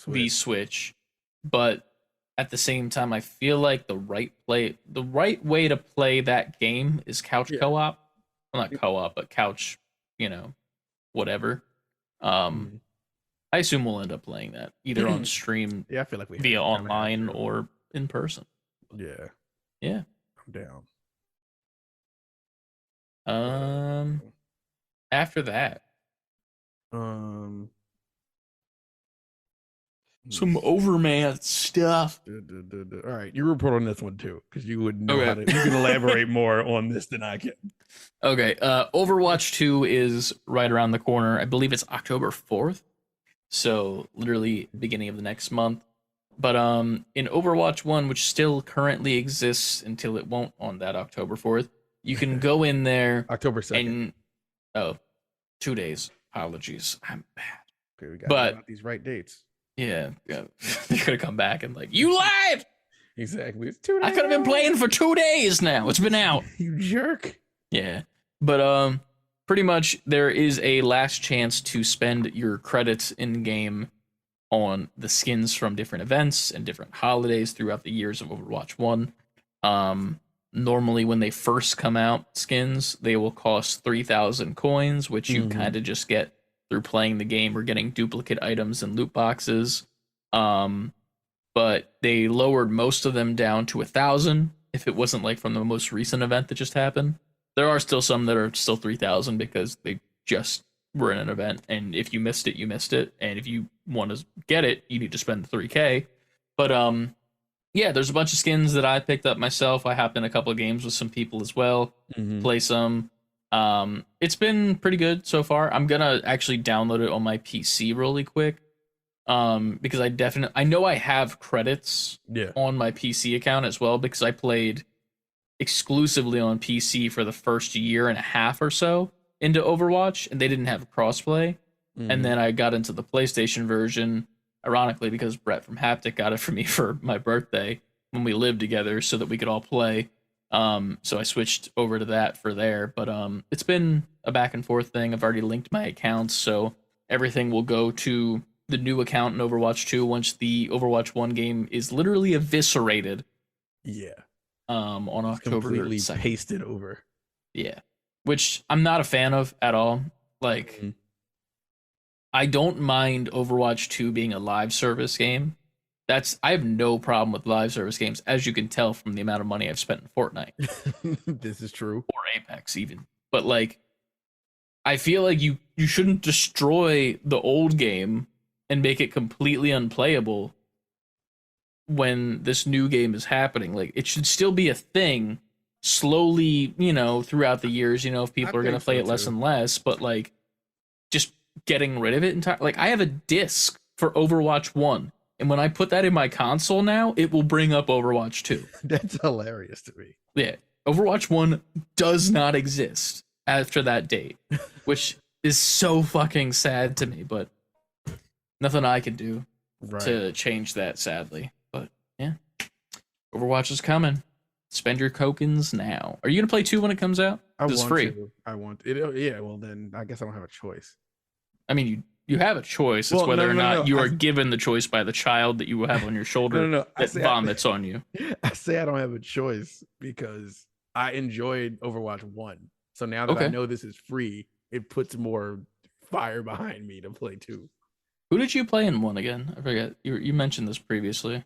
Speaker 2: the Switch, but at the same time, I feel like the right way to play that game is couch co-op. Well, not co-op, but couch, whatever. I assume we'll end up playing that either on stream,
Speaker 1: I feel like
Speaker 2: via online or in person.
Speaker 1: Yeah,
Speaker 2: I'm down. After that, some Overman stuff.
Speaker 1: All right, you report on this one too, because you would know how to. You can elaborate more on this than I can.
Speaker 2: Okay, Overwatch 2 is right around the corner. I believe it's October 4th, so literally beginning of the next month. But in Overwatch 1, which still currently exists until it won't on that October 4th, you can go in there
Speaker 1: October 2nd.
Speaker 2: 2 days. Apologies, I'm bad.
Speaker 1: Okay, we got these right dates.
Speaker 2: Yeah, they're gonna come back and like, you lied.
Speaker 1: Exactly. It's 2 days.
Speaker 2: I could have been playing for 2 days now. It's been out.
Speaker 1: You jerk.
Speaker 2: Yeah, but pretty much there is a last chance to spend your credits in game on the skins from different events and different holidays throughout the years of Overwatch 1. Normally when they first come out, skins, they will cost 3,000 coins, which you kind of just get through playing the game or getting duplicate items and loot boxes. But they lowered most of them down to 1,000 if it wasn't like from the most recent event that just happened. There are still some that are still 3,000 because they just were in an event, and if you missed it, you missed it, and if you want to get it, you need to spend the 3K. But yeah, there's a bunch of skins that I picked up myself. I hopped in a couple of games with some people as well, play some. It's been pretty good so far. I'm gonna actually download it on my PC really quick, because I know I have credits on my PC account as well, because I played exclusively on PC for the first year and a half or so into Overwatch, and they didn't have crossplay. And then I got into the PlayStation version, ironically, because Brett from Haptic got it for me for my birthday when we lived together so that we could all play. So I switched over to that for there. But it's been a back and forth thing. I've already linked my accounts, so everything will go to the new account in Overwatch 2 once the Overwatch 1 game is literally eviscerated.
Speaker 1: Yeah.
Speaker 2: On October
Speaker 1: completely
Speaker 2: 2nd.
Speaker 1: pasted over.
Speaker 2: Yeah. Which I'm not a fan of at all. Like, I don't mind Overwatch 2 being a live service game. I have no problem with live service games, as you can tell from the amount of money I've spent in Fortnite.
Speaker 1: This is true.
Speaker 2: Or Apex even. But like, I feel like you shouldn't destroy the old game and make it completely unplayable when this new game is happening. Like, it should still be a thing slowly, throughout the years, if people are going to play it less and less, but like, just getting rid of it entirely. Like, I have a disc for Overwatch 1, and when I put that in my console now, it will bring up Overwatch 2.
Speaker 1: That's hilarious to me.
Speaker 2: Yeah. Overwatch 1 does not exist after that date, which is so fucking sad to me, but nothing I can do to change that, sadly. But yeah, Overwatch is coming. Spend your tokens now. Are you gonna play 2 when it comes out? It's free.
Speaker 1: I want it. Yeah, well then I guess I don't have a choice.
Speaker 2: I mean, you have a choice. It's whether or not you are given the choice by the child that you have on your shoulder that vomits on you.
Speaker 1: I say I don't have a choice because I enjoyed Overwatch 1. So now that I know this is free, it puts more fire behind me to play 2.
Speaker 2: Who did you play in 1 again? I forget. You mentioned this previously.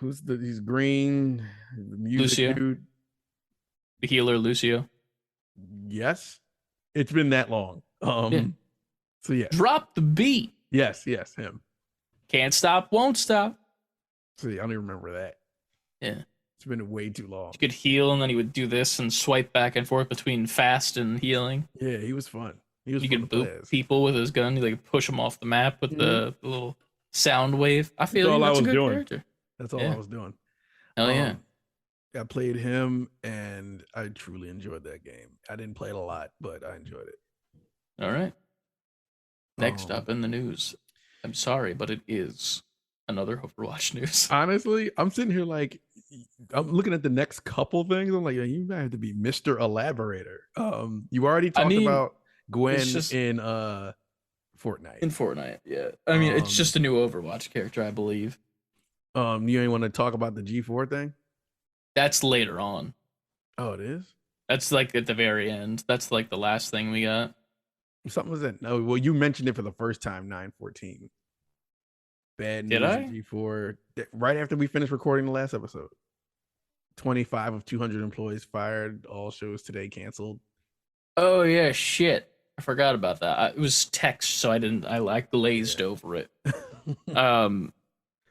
Speaker 1: He's green, the music
Speaker 2: Lucio?
Speaker 1: dude.
Speaker 2: The healer Lucio.
Speaker 1: Yes. It's been that long. So yeah.
Speaker 2: Drop the beat.
Speaker 1: Yes, him.
Speaker 2: Can't stop, won't stop.
Speaker 1: See, I don't even remember that.
Speaker 2: Yeah.
Speaker 1: It's been way too long.
Speaker 2: You could heal, and then he would do this and swipe back and forth between fast and healing.
Speaker 1: Yeah, he was fun.
Speaker 2: You could boop people with his gun. You like push them off the map with the little sound wave. I feel like that's a good character.
Speaker 1: That's all I was doing.
Speaker 2: Hell yeah.
Speaker 1: I played him, and I truly enjoyed that game. I didn't play it a lot, but I enjoyed it.
Speaker 2: All right. Next up in the news. I'm sorry, but it is another Overwatch news.
Speaker 1: Honestly, I'm sitting here like, I'm looking at the next couple things. I'm like, you might have to be Mr. Elaborator. You already talked about Gwen in Fortnite.
Speaker 2: In Fortnite, yeah. I mean, it's just a new Overwatch character, I believe.
Speaker 1: You ain't want to talk about the G4 thing?
Speaker 2: That's later on.
Speaker 1: Oh, it is?
Speaker 2: That's like at the very end. That's like the last thing we got.
Speaker 1: Something was that? No, well, you mentioned it for the first time, 9/14. Bad news.
Speaker 2: Did I?
Speaker 1: G4 right after we finished recording the last episode. 25 of 200 employees fired. All shows today canceled.
Speaker 2: Oh yeah, shit. I forgot about that. It was text, so I like glazed over it.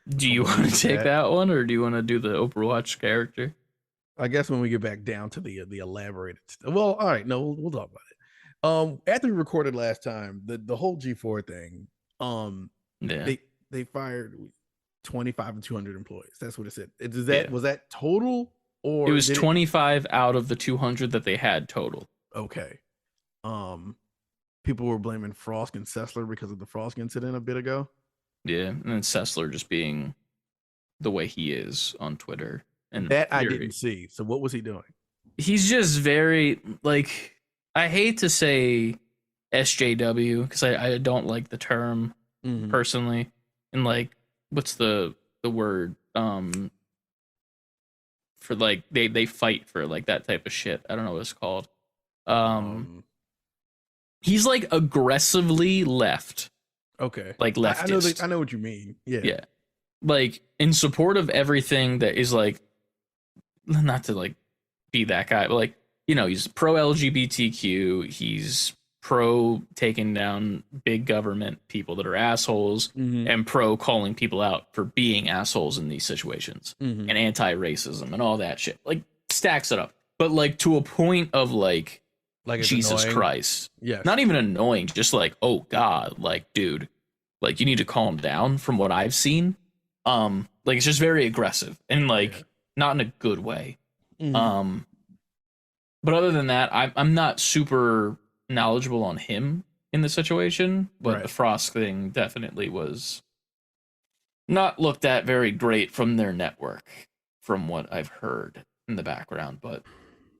Speaker 2: Do you want to take that one, or do you want to do the Overwatch character?
Speaker 1: I guess when we get back down to the elaborated stuff. Well, all right, no, we'll talk about it. After we recorded last time, the whole G4 thing, they fired 25 and 200 employees. That's what it said. Was that total, or
Speaker 2: it was 25 out of the 200 that they had total?
Speaker 1: Okay. People were blaming Frost and Sessler because of the Frost incident a bit ago. Yeah,
Speaker 2: and then Sessler just being the way he is on Twitter. And
Speaker 1: that I didn't see. So what was he doing?
Speaker 2: He's just very, like, I hate to say SJW because I don't like the term personally. And like, what's the word? For like they fight for like that type of shit. I don't know what it's called. He's like aggressively left.
Speaker 1: Okay.
Speaker 2: Like leftist.
Speaker 1: I know what you mean. Yeah.
Speaker 2: Yeah. Like in support of everything that is like, not to like be that guy, but like, he's pro LGBTQ. He's pro taking down big government people that are assholes and pro calling people out for being assholes in these situations and anti-racism and all that shit. Like stacks it up. But like to a point of like Jesus annoying. Christ.
Speaker 1: Yeah.
Speaker 2: Not even annoying, just like, oh God, like, dude, like you need to calm down from what I've seen. Like it's just very aggressive and like not in a good way. But other than that, I'm not super knowledgeable on him in the situation, but the Frost thing definitely was not looked at very great from their network, from what I've heard. in the background. But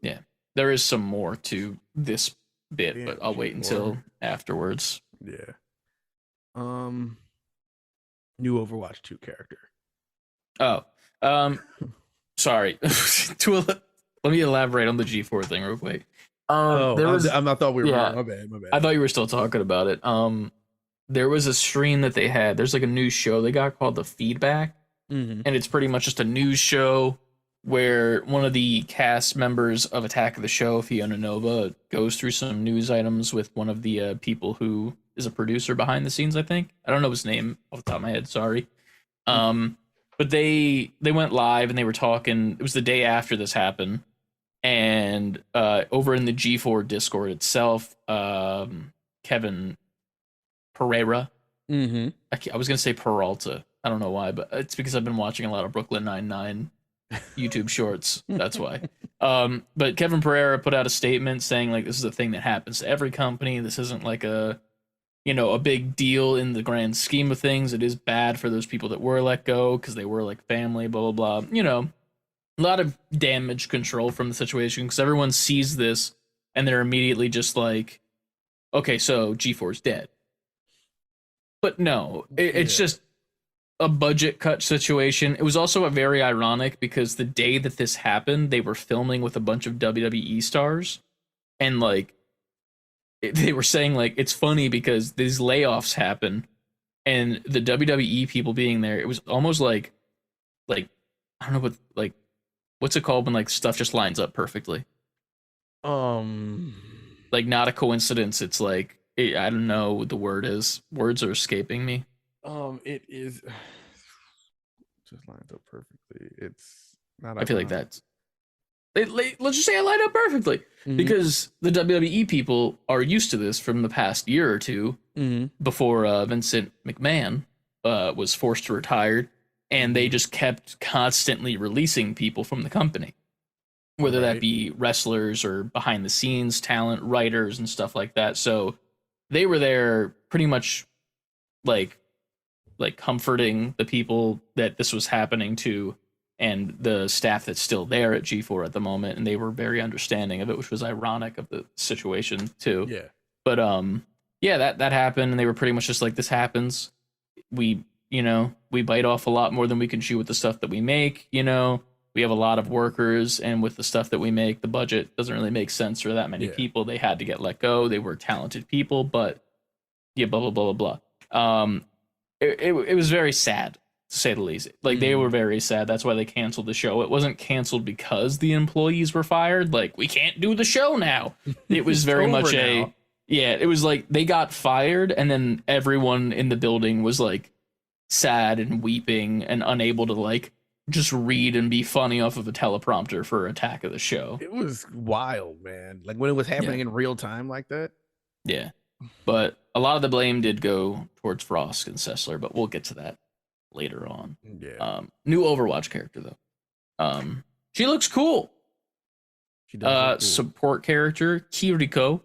Speaker 2: yeah, there is some more to this bit, but I'll wait until afterwards.
Speaker 1: Yeah. New Overwatch 2 character.
Speaker 2: Oh, sorry. Let me elaborate on the G4 thing real quick.
Speaker 1: I thought we were.
Speaker 2: Yeah,
Speaker 1: my bad.
Speaker 2: I thought you were still talking about it. There was a stream that they had. There's like a news show they got called The Feedback, and it's pretty much just a news show where one of the cast members of Attack of the Show, Fiona Nova, goes through some news items with one of the people who is a producer behind the scenes. I think I don't know his name off the top of my head. Sorry. But they went live and they were talking. It was the day after this happened, and over in the G4 Discord itself, Kevin Pereira. I was gonna say Peralta. I don't know why, but it's because I've been watching a lot of Brooklyn Nine-Nine YouTube shorts. That's why. But Kevin Pereira put out a statement saying like this is a thing that happens to every company. This isn't like a big deal in the grand scheme of things. It is bad for those people that were let go because they were like family, blah, blah, blah. A lot of damage control from the situation because everyone sees this and they're immediately just like, okay, so G4's dead. But no, it's just a budget cut situation. It was also very ironic because the day that this happened, they were filming with a bunch of WWE stars and like, they were saying like it's funny because these layoffs happen and the WWE people being there, it was almost like I don't know what's it called when like stuff just lines up perfectly. Like not a coincidence. It's like I don't know what the word is. Words are escaping me.
Speaker 1: It is just lines up perfectly. It's not.
Speaker 2: I feel like that's. Let's just say I lined up perfectly because the WWE people are used to this from the past year or two before Vincent McMahon was forced to retire, and they just kept constantly releasing people from the company, whether that be wrestlers or behind the scenes talent, writers and stuff like that. So they were there pretty much like comforting the people that this was happening to and the staff that's still there at G4 at the moment, and they were very understanding of it, which was ironic of the situation too.
Speaker 1: Yeah.
Speaker 2: But that happened, and they were pretty much just like, this happens. We bite off a lot more than we can chew with the stuff that we make. We have a lot of workers, and with the stuff that we make, the budget doesn't really make sense for that many people. They had to get let go. They were talented people, but blah blah blah blah blah. It was very sad, to say the least. Like, they were very sad. That's why they canceled the show. It wasn't canceled because the employees were fired. Like, we can't do the show now. It was very much it was like they got fired, and then everyone in the building was like sad and weeping and unable to like just read and be funny off of a teleprompter for Attack of the Show.
Speaker 1: It was wild, man. Like when it was happening in real time like that.
Speaker 2: Yeah. But a lot of the blame did go towards Frost and Sessler, but we'll get to that later on.
Speaker 1: Yeah.
Speaker 2: New Overwatch character though. She looks cool.
Speaker 1: She does look cool.
Speaker 2: Support character Kiriko,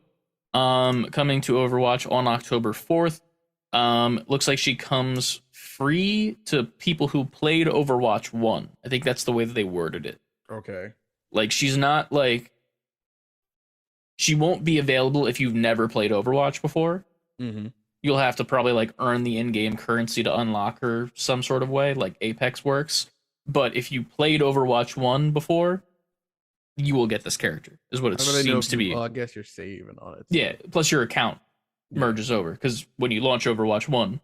Speaker 2: coming to Overwatch on October 4th. Looks like she comes free to people who played Overwatch 1. I think that's the way that they worded it.
Speaker 1: Okay.
Speaker 2: Like, she's not like, she won't be available if you've never played Overwatch before. You'll have to probably like earn the in-game currency to unlock her some sort of way, like Apex works. But if you played Overwatch 1 before, you will get this character, is what it seems to be.
Speaker 1: Well, I guess you're saving on it.
Speaker 2: Yeah, plus your account merges over, because when you launch Overwatch 1,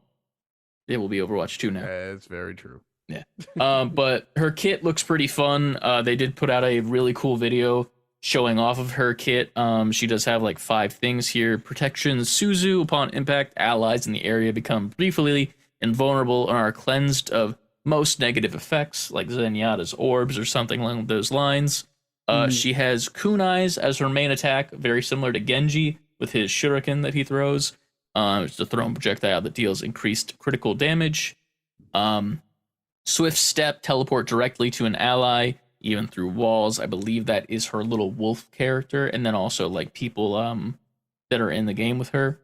Speaker 2: it will be Overwatch 2 now.
Speaker 1: Yeah, it's very true.
Speaker 2: Yeah. But her kit looks pretty fun. They did put out a really cool video showing off of her kit. She does have like 5 things here. Protection Suzu. Upon impact, allies in the area become briefly invulnerable and are cleansed of most negative effects, like Zenyatta's orbs or something along those lines. She has kunais as her main attack, very similar to Genji with his shuriken that he throws. It's a thrown projectile that deals increased critical damage. Swift Step, teleport directly to an ally, even through walls. I believe that is her little wolf character, and then also like people that are in the game with her.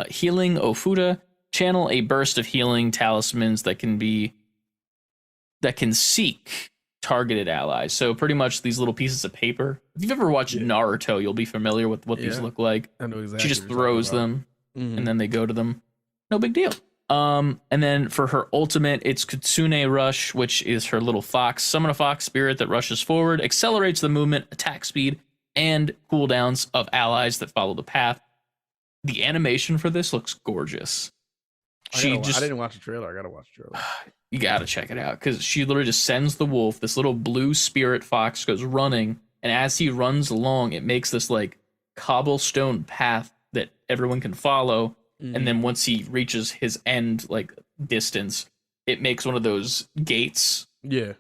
Speaker 2: Healing Ofuda, channel a burst of healing talismans that can seek targeted allies. So pretty much these little pieces of paper. If you've ever watched
Speaker 1: Yeah.
Speaker 2: Naruto, you'll be familiar with what these
Speaker 1: Yeah.
Speaker 2: look like.
Speaker 1: I know
Speaker 2: She
Speaker 1: exactly
Speaker 2: just
Speaker 1: what you're talking
Speaker 2: throws
Speaker 1: about.
Speaker 2: them and
Speaker 1: Mm-hmm.
Speaker 2: then they go to them. No big deal. And then for her ultimate, it's Kitsune Rush, which is her little fox. Summon a fox spirit that rushes forward, accelerates the movement, attack speed, and cooldowns of allies that follow the path. The animation for this looks gorgeous.
Speaker 1: I
Speaker 2: She just
Speaker 1: didn't watch the trailer. I gotta watch the trailer.
Speaker 2: you gotta check it out because she literally just sends the wolf. This little blue spirit fox goes running, and as he runs along, it makes this like cobblestone path that everyone can follow. And then once he reaches his end, like distance, it makes one of those gates,
Speaker 1: Yeah.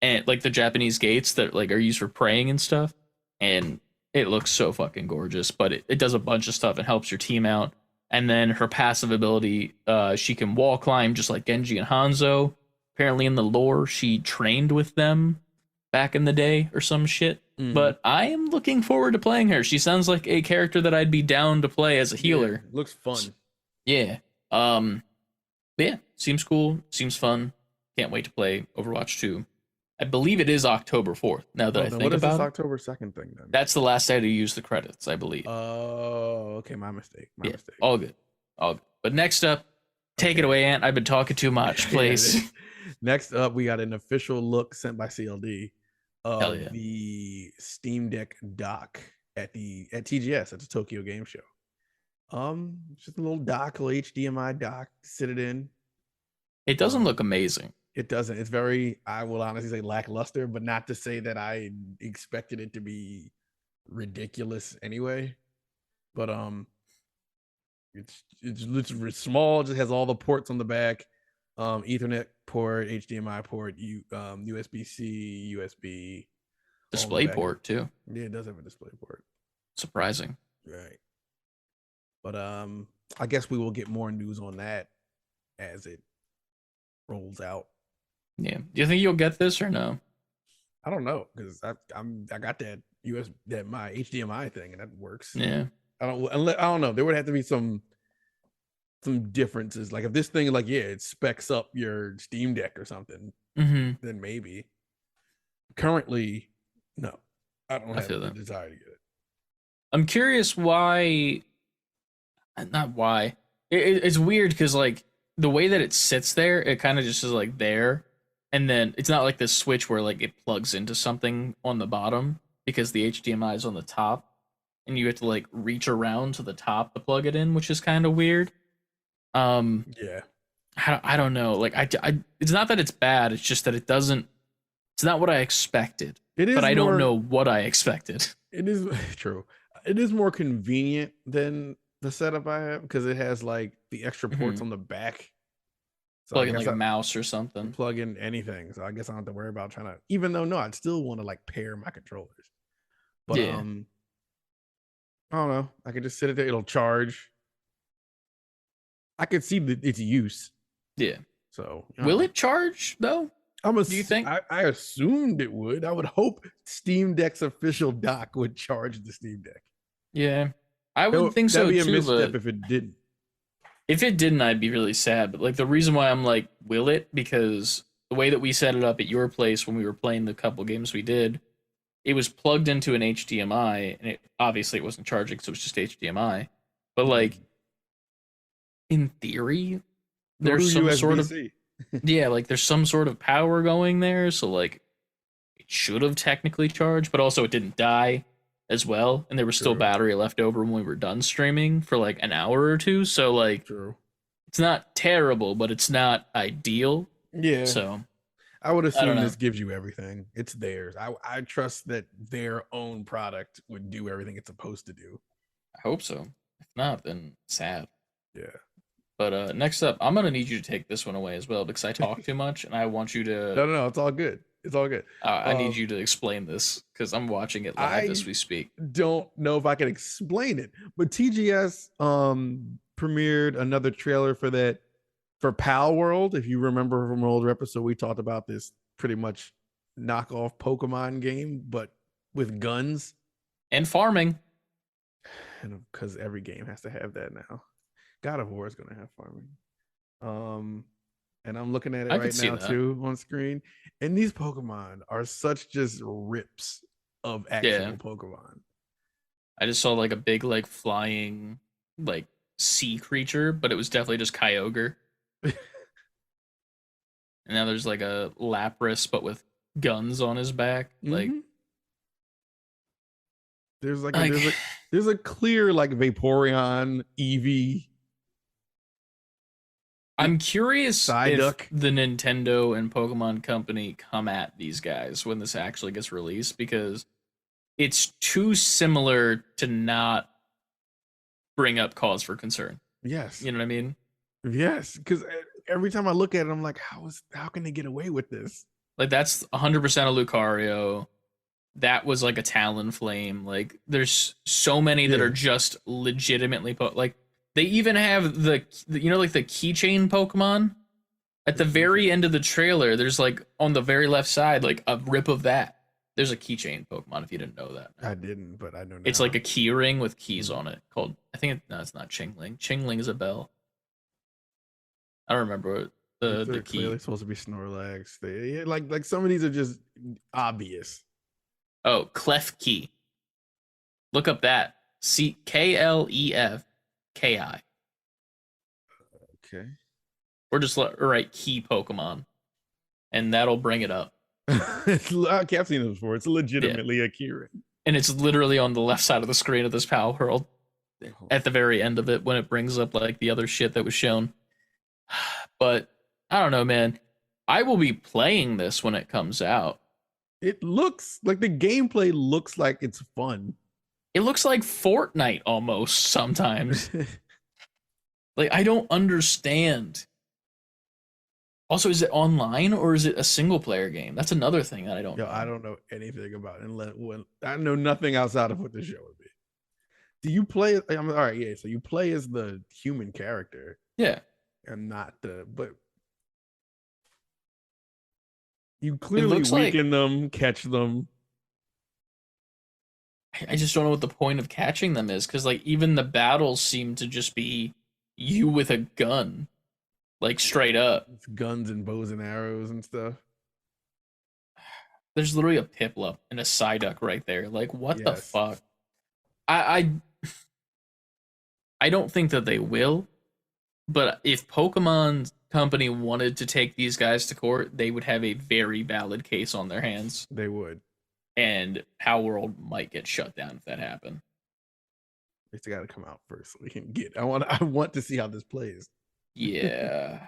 Speaker 2: and like the Japanese gates that like are used for praying and stuff. And it looks so fucking gorgeous. But it does a bunch of stuff and helps your team out. And then her passive ability, she can wall climb just like Genji and Hanzo. Apparently in the lore, she trained with them back in the day or some shit. But I am looking forward to playing her. She sounds like a character that I'd be down to play as a healer.
Speaker 1: Yeah, looks fun.
Speaker 2: Yeah. Yeah, seems cool, seems fun. Can't wait to play Overwatch 2. I believe it is October 4th. Now that I think
Speaker 1: what is
Speaker 2: about
Speaker 1: this
Speaker 2: it.
Speaker 1: October 2nd thing then?
Speaker 2: That's the last day to use the credits, I believe.
Speaker 1: Oh, okay, my mistake. My mistake.
Speaker 2: All good. All good. But next up, take it away, Ant. I've been talking too much, please.
Speaker 1: Next up, we got an official look sent by CLD of
Speaker 2: yeah.
Speaker 1: the Steam Deck dock at TGS at the Tokyo Game Show. Just a little dock, a little HDMI dock, sit it in.
Speaker 2: It doesn't look amazing.
Speaker 1: It doesn't. It's very, I will honestly say, lackluster, but not to say that I expected it to be ridiculous anyway. But it's small, just has all the ports on the back, Ethernet port, HDMI port, USB-C, USB,
Speaker 2: display port too.
Speaker 1: Yeah, it does have a display port.
Speaker 2: Surprising.
Speaker 1: Right. But I guess we will get more news on that as it rolls out.
Speaker 2: Yeah. Do you think you'll get this or no?
Speaker 1: I don't know because I got that my HDMI thing and that works.
Speaker 2: Yeah.
Speaker 1: I don't know. There would have to be some differences. Like if this thing it specs up your Steam Deck or something, then maybe. Currently, no. I don't have the desire to get it.
Speaker 2: I'm curious why. Not why. It's weird because like the way that it sits there, it kind of just is like there, and then it's not like this switch where like it plugs into something on the bottom because the HDMI is on the top, and you have to like reach around to the top to plug it in, which is kind of weird.
Speaker 1: Yeah.
Speaker 2: I don't know. Like I it's not that it's bad. It's just that it doesn't. It's not what I expected.
Speaker 1: It is,
Speaker 2: but I don't know what I expected.
Speaker 1: It is true. It is more convenient than the setup I have because it has like the extra ports on the back.
Speaker 2: So plug in like a mouse or something.
Speaker 1: Plug in anything. So I guess I don't have to worry about trying to. Even though I'd still want to like pair my controllers. But I don't know. I can just sit it there. It'll charge. I could see its use.
Speaker 2: Yeah.
Speaker 1: So
Speaker 2: will it charge though?
Speaker 1: Do you think? I assumed it would. I would hope Steam Deck's official dock would charge the Steam Deck.
Speaker 2: Yeah, I would think so too. That'd be a misstep
Speaker 1: if it didn't.
Speaker 2: If it didn't, I'd be really sad. But like the reason why I'm like, will it? Because the way that we set it up at your place when we were playing the couple games we did, it was plugged into an HDMI, and obviously it wasn't charging, so it was just HDMI. But like, in theory, there's some USB-C. Sort of yeah, like there's some sort of power going there, so like it should have technically charged, but also it didn't die as well, and there was still battery left over when we were done streaming for like an hour or two. So like, it's not terrible, but it's not ideal.
Speaker 1: Yeah.
Speaker 2: So
Speaker 1: I would assume this gives you everything. It's theirs. I trust that their own product would do everything it's supposed to do.
Speaker 2: I hope so. If not, then sad.
Speaker 1: Yeah.
Speaker 2: But next up, I'm gonna need you to take this one away as well because I talk too much, and I want you to.
Speaker 1: No, it's all good. It's all good.
Speaker 2: I need you to explain this because I'm watching it live as we speak.
Speaker 1: Don't know if I can explain it, but TGS premiered another trailer for Palworld. If you remember from an older episode, we talked about this pretty much knockoff Pokemon game, but with guns
Speaker 2: and farming.
Speaker 1: And because every game has to have that now. God of War is going to have farming. and I'm looking at it
Speaker 2: I could
Speaker 1: right
Speaker 2: see
Speaker 1: now
Speaker 2: that.
Speaker 1: too on screen. And these Pokemon are such just rips of
Speaker 2: Yeah.
Speaker 1: actual Pokemon.
Speaker 2: I just saw like a big like flying like sea creature, but it was definitely just Kyogre. And now there's like a Lapras, but with guns on his back.
Speaker 1: Mm-hmm. There's like a
Speaker 2: Like
Speaker 1: there's a clear like Vaporeon Eevee
Speaker 2: I'm curious if
Speaker 1: Psyduck.
Speaker 2: the Nintendo and Pokemon Company come at these guys when this actually gets released because it's too similar to not bring up cause for concern.
Speaker 1: Yes,
Speaker 2: You know what I mean?
Speaker 1: yes. Because every time I look at it, I'm like, how can they get away with this?
Speaker 2: Like that's 100% a Lucario. That was like a Talonflame. Like there's so many that
Speaker 1: Yeah.
Speaker 2: are just legitimately like they even have you know like the keychain Pokemon at the very end of the trailer. There's like on the very left side like a rip of that. There's a keychain Pokemon if you didn't know that.
Speaker 1: I didn't, but I know
Speaker 2: It's
Speaker 1: now.
Speaker 2: like a key ring with keys on it called no, it's not Chingling. Chingling is a bell. I don't remember
Speaker 1: They're
Speaker 2: the
Speaker 1: clearly
Speaker 2: key.
Speaker 1: supposed to be Snorlax. Like some of these are just obvious.
Speaker 2: Oh, Clef Key. Look up that. Klefki.
Speaker 1: Okay.
Speaker 2: Or just write key Pokemon, and that'll bring it up.
Speaker 1: I've seen this before. It's
Speaker 2: Yeah,
Speaker 1: legitimately a Kieran.
Speaker 2: and it's literally on the left side of the screen of this Palworld
Speaker 1: Oh.
Speaker 2: at the very end of it when it brings up like the other shit that was shown. But I don't know, man. I will be playing this when it comes out.
Speaker 1: It looks like the gameplay looks like it's fun.
Speaker 2: It looks like Fortnite almost sometimes. Like I don't understand. Also, is it online or is it a single player game? That's another thing that I don't
Speaker 1: Yo, I
Speaker 2: know.
Speaker 1: don't know anything about it. I know nothing outside of what the show would be. Do you play? I'm all right. Yeah, so you play as the human character
Speaker 2: Yeah.
Speaker 1: and not the. But you
Speaker 2: It
Speaker 1: clearly
Speaker 2: looks like
Speaker 1: weaken them, catch them.
Speaker 2: I just don't know what the point of catching them is because like even the battles seem to just be you with a gun, like straight up.
Speaker 1: It's guns and bows and arrows and stuff.
Speaker 2: There's literally a Piplup and a Psyduck right there. Like what the
Speaker 1: Yes.
Speaker 2: fuck? I I don't think that they will, but if Pokemon Company wanted to take these guys to court, they would have a very valid case on their hands,
Speaker 1: They would.
Speaker 2: and Palworld might get shut down if that happened.
Speaker 1: It's got to come out first so we can get. I want to see how this plays.
Speaker 2: Yeah.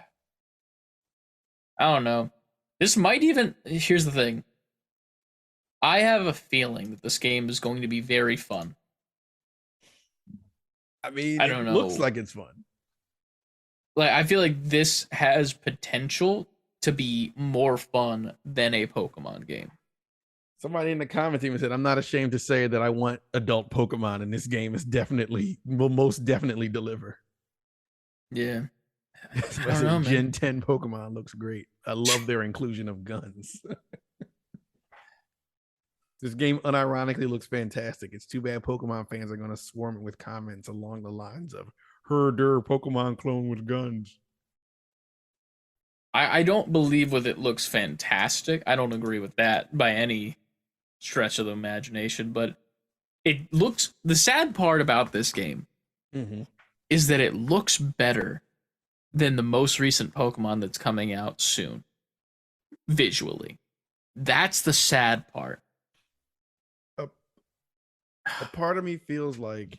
Speaker 2: I don't know. This might even. Here's the thing. I have a feeling that this game is going to be very fun.
Speaker 1: I mean,
Speaker 2: I
Speaker 1: it
Speaker 2: don't
Speaker 1: looks
Speaker 2: know.
Speaker 1: like it's fun.
Speaker 2: Like, I feel like this has potential to be more fun than a Pokemon game.
Speaker 1: Somebody in the comments even said, "I'm not ashamed to say that I want adult Pokemon, and this game is definitely will most definitely deliver."
Speaker 2: Yeah. I don't
Speaker 1: Especially
Speaker 2: know, man.
Speaker 1: Gen 10 Pokemon looks great. I love their inclusion of guns. This game unironically looks fantastic. It's too bad Pokemon fans are going to swarm it with comments along the lines of herder Pokemon clone with guns.
Speaker 2: I don't believe with it looks fantastic. I don't agree with that by any stretch of the imagination, but it looks. The sad part about this game
Speaker 1: Mm-hmm.
Speaker 2: is that it looks better than the most recent Pokemon that's coming out soon, visually. That's the sad part.
Speaker 1: A, a part of me feels like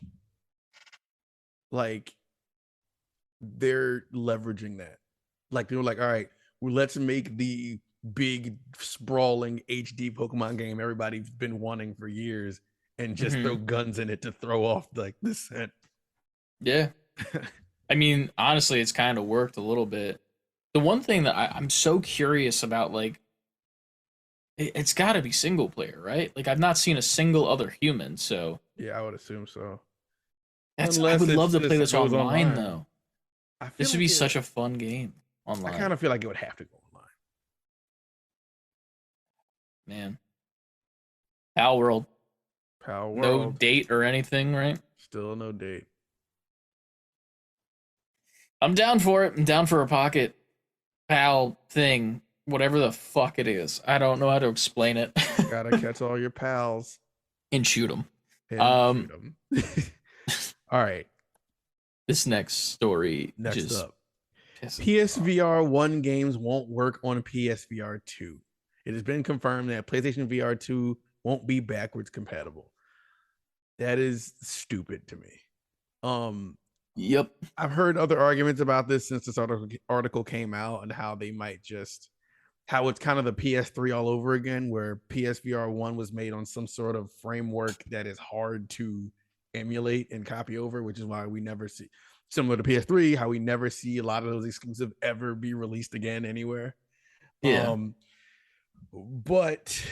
Speaker 1: they're leveraging that. Like they were like, all right, well, let's make the big sprawling HD Pokemon game everybody's been wanting for years and just throw
Speaker 2: Mm-hmm.
Speaker 1: guns in it to throw off like the scent.
Speaker 2: Yeah. I mean, honestly, it's kind of worked a little bit. The one thing that I'm so curious about, like, it's got to be single player, right? Like, I've not seen a single other human, so
Speaker 1: Yeah, I would assume so.
Speaker 2: I
Speaker 1: Unless
Speaker 2: would
Speaker 1: it's
Speaker 2: love to play
Speaker 1: just
Speaker 2: this
Speaker 1: goes
Speaker 2: online,
Speaker 1: online.
Speaker 2: though.
Speaker 1: I feel
Speaker 2: This would
Speaker 1: like
Speaker 2: be such a fun game
Speaker 1: I
Speaker 2: online,
Speaker 1: kind of feel like it would have to go online.
Speaker 2: man. Pal World,
Speaker 1: Pal
Speaker 2: no
Speaker 1: World,
Speaker 2: date or anything, right?
Speaker 1: still no date.
Speaker 2: I'm down for it. I'm down for a pocket. pal thing, whatever the fuck it is. I don't know how to explain it.
Speaker 1: Gotta catch all your pals
Speaker 2: And shoot them.
Speaker 1: and shoot
Speaker 2: Um,
Speaker 1: them. All right,
Speaker 2: this next story
Speaker 1: next
Speaker 2: just
Speaker 1: up.
Speaker 2: pisses me off.
Speaker 1: PSVR 1 games won't work on PSVR 2. It has been confirmed that PlayStation VR 2 won't be backwards compatible. That is stupid to me. Um,
Speaker 2: Yep.
Speaker 1: I've heard other arguments about this since this article came out, and how they might just how it's kind of the PS3 all over again, where PSVR 1 was made on some sort of framework that is hard to emulate and copy over, which is why we never see, similar to PS3, how we never see a lot of those exclusive ever be released again anywhere.
Speaker 2: Yeah.
Speaker 1: But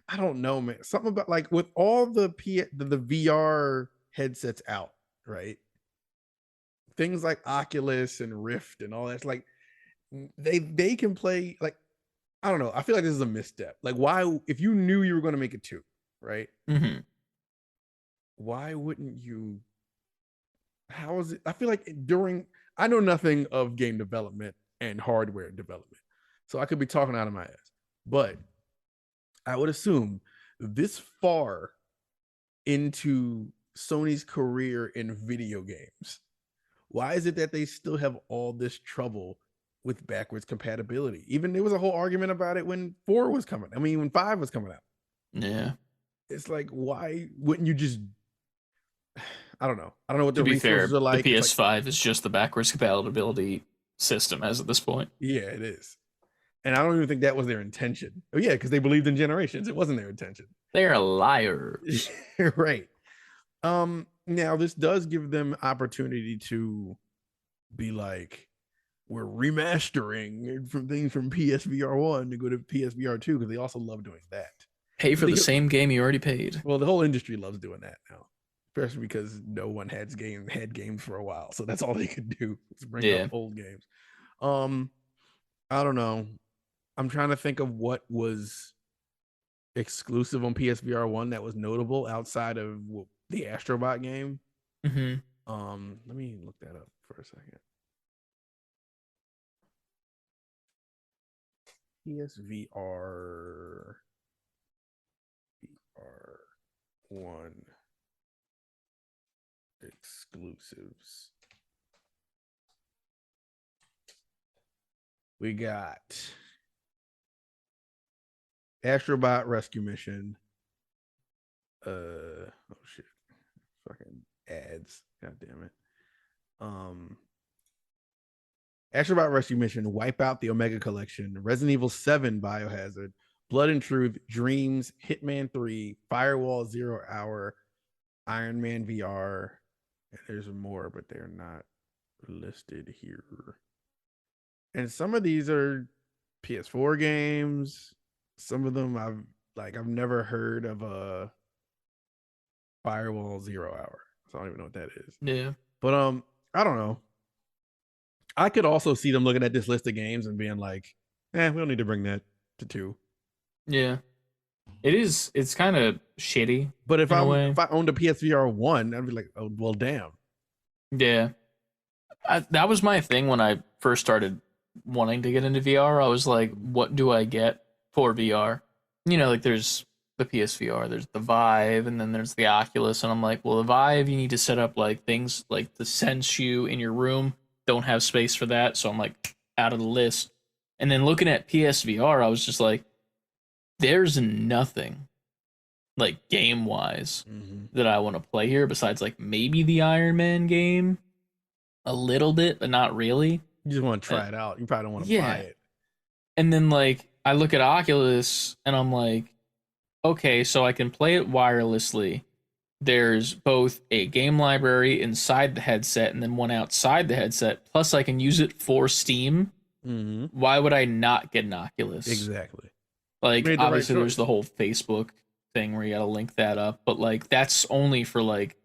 Speaker 1: I don't know, man. Something about like with all the VR headsets out, right? Things like Oculus and Rift and all that's like they can play like I don't know. I feel like this is a misstep. Like why if you knew you were going to make it two, right?
Speaker 2: Mm-hmm.
Speaker 1: Why wouldn't you how is it? I feel like during I know nothing of game development and hardware development. So I could be talking out of my ass. But I would assume this far into Sony's career in video games, why is it that they still have all this trouble with backwards compatibility? Even there was a whole argument about it when 4 was coming. I mean, when 5 was coming out.
Speaker 2: Yeah.
Speaker 1: It's like, why wouldn't you just I don't know. I don't know what
Speaker 2: To
Speaker 1: the
Speaker 2: be
Speaker 1: resources
Speaker 2: fair,
Speaker 1: are
Speaker 2: the
Speaker 1: like. It's like,
Speaker 2: PS5 is just the backwards compatibility system as at this point.
Speaker 1: yeah, it is. And I don't even think that was their intention. Oh, yeah, because they believed in generations. It wasn't their intention.
Speaker 2: They're liars.
Speaker 1: Right. Now this does give them opportunity to be like, we're remastering from things from PSVR 1 to go to PSVR 2 because they also love doing that.
Speaker 2: Pay for
Speaker 1: They
Speaker 2: the
Speaker 1: go,
Speaker 2: same game you already paid.
Speaker 1: well, the whole industry loves doing that now, especially because no one had games for a while, so that's all they could do is bring out
Speaker 2: Yeah.
Speaker 1: old games. Um, I don't know. I'm trying to think of what was exclusive on PSVR 1 that was notable outside of the Astrobot game.
Speaker 2: Mm-hmm.
Speaker 1: Let me look that up for a second. PSVR VR1 exclusives. We got Astrobot Rescue Mission. Oh shit. Fucking ads. God damn it. Astrobot Rescue Mission, Wipe Out the Omega Collection, Resident Evil 7 Biohazard, Blood and Truth, Dreams, Hitman 3, Firewall Zero Hour, Iron Man VR. And there's more, but they're not listed here. And some of these are PS4 games. Some of them I've never heard of a Firewall Zero Hour. So I don't even know what that is.
Speaker 2: Yeah.
Speaker 1: But I don't know. I could also see them looking at this list of games and being like, we don't need to bring that to 2.
Speaker 2: Yeah. It is. It's kind of shitty.
Speaker 1: But if
Speaker 2: in a way.
Speaker 1: if I owned a PSVR 1, I'd be like, oh well, damn.
Speaker 2: Yeah. That was my thing when I first started wanting to get into VR. I was like, what do I get for VR? You know, like there's the PSVR, there's the Vive, and then there's the Oculus. And I'm like, well, the Vive, you need to set up like things like the Sense you in your room. Don't have space for that. So I'm like, out of the list. And then looking at PSVR, I was just like, there's nothing like game wise that I want to play here besides like maybe the Iron Man game a little bit, but not really.
Speaker 1: You just want to try it out. You probably don't want to buy it.
Speaker 2: And then like I look at Oculus and I'm like, okay, so I can play it wirelessly. There's both a game library inside the headset and then one outside the headset. Plus I can use it for Steam. Why would I not get an Oculus?
Speaker 1: Exactly.
Speaker 2: Like obviously there's the whole Facebook thing where you gotta link that up, but like that's only for like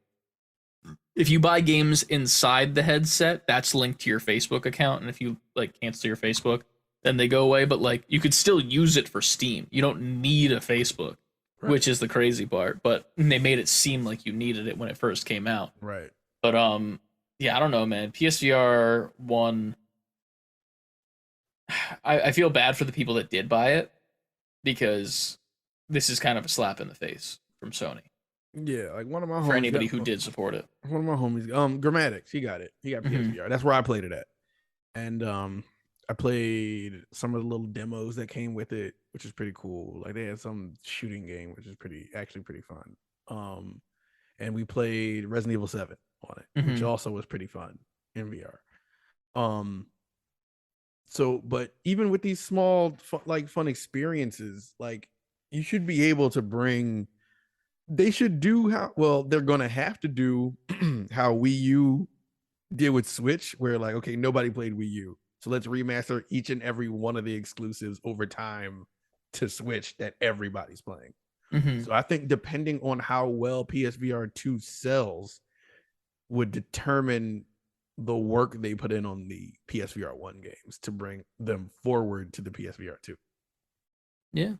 Speaker 2: if you buy games inside the headset, that's linked to your Facebook account, and if you like cancel your Facebook, then they go away. But like you could still use it for Steam. You don't need a Facebook, which is the crazy part. But they made it seem like you needed it when it first came out.
Speaker 1: Right.
Speaker 2: But yeah, I don't know, man. PSVR 1 I feel bad for the people that did buy it because this is kind of a slap in the face from Sony
Speaker 1: Yeah, like one of my
Speaker 2: for
Speaker 1: homies
Speaker 2: anybody
Speaker 1: got
Speaker 2: who did support it.
Speaker 1: one of my homies, Grammatics, he got it. He got
Speaker 2: Hmm.
Speaker 1: PSVR. That's where I played it at. And I played some of the little demos that came with it, which is pretty cool. Like they had some shooting game, which is pretty fun. Um, and we played Resident Evil 7 on it, which
Speaker 2: Hmm.
Speaker 1: also was pretty fun in VR. Um, so but even with these small fun experiences, like you should be able to bring they should do how well they're gonna have to do how Wii U did with Switch, where like, okay, nobody played Wii U. So let's remaster each and every one of the exclusives over time to Switch that everybody's playing.
Speaker 2: Hmm.
Speaker 1: So I think depending on how well PSVR 2 sells would determine the work they put in on the PSVR 1 games to bring them forward to the PSVR 2.
Speaker 2: Yeah.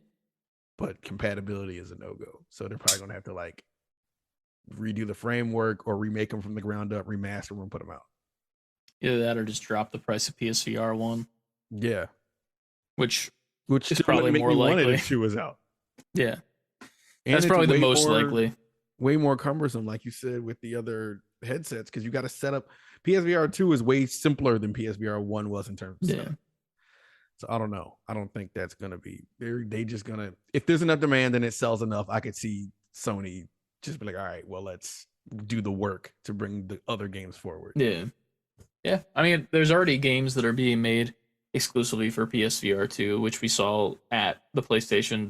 Speaker 1: But compatibility is a no-go. So they're probably going to have to like redo the framework or remake them from the ground up, remaster them, and put them out.
Speaker 2: Either that or just drop the price of PSVR 1,
Speaker 1: Yeah.
Speaker 2: which
Speaker 1: Which
Speaker 2: is
Speaker 1: still
Speaker 2: probably
Speaker 1: wouldn't make
Speaker 2: more
Speaker 1: me want it
Speaker 2: likely.
Speaker 1: if 2 was out.
Speaker 2: Yeah.
Speaker 1: And
Speaker 2: That's
Speaker 1: it's
Speaker 2: probably the most likely.
Speaker 1: way more cumbersome, like you said, with the other headsets, because you got to set up. PSVR 2 is way simpler than PSVR 1 was in terms of
Speaker 2: Yeah.
Speaker 1: setup. So I don't know. I don't think that's gonna be. They just gonna, if there's enough demand and it sells enough, I could see Sony just be like, all right, well, let's do the work to bring the other games forward.
Speaker 2: Yeah. Yeah. I mean, there's already games that are being made exclusively for PSVR 2, which we saw at the PlayStation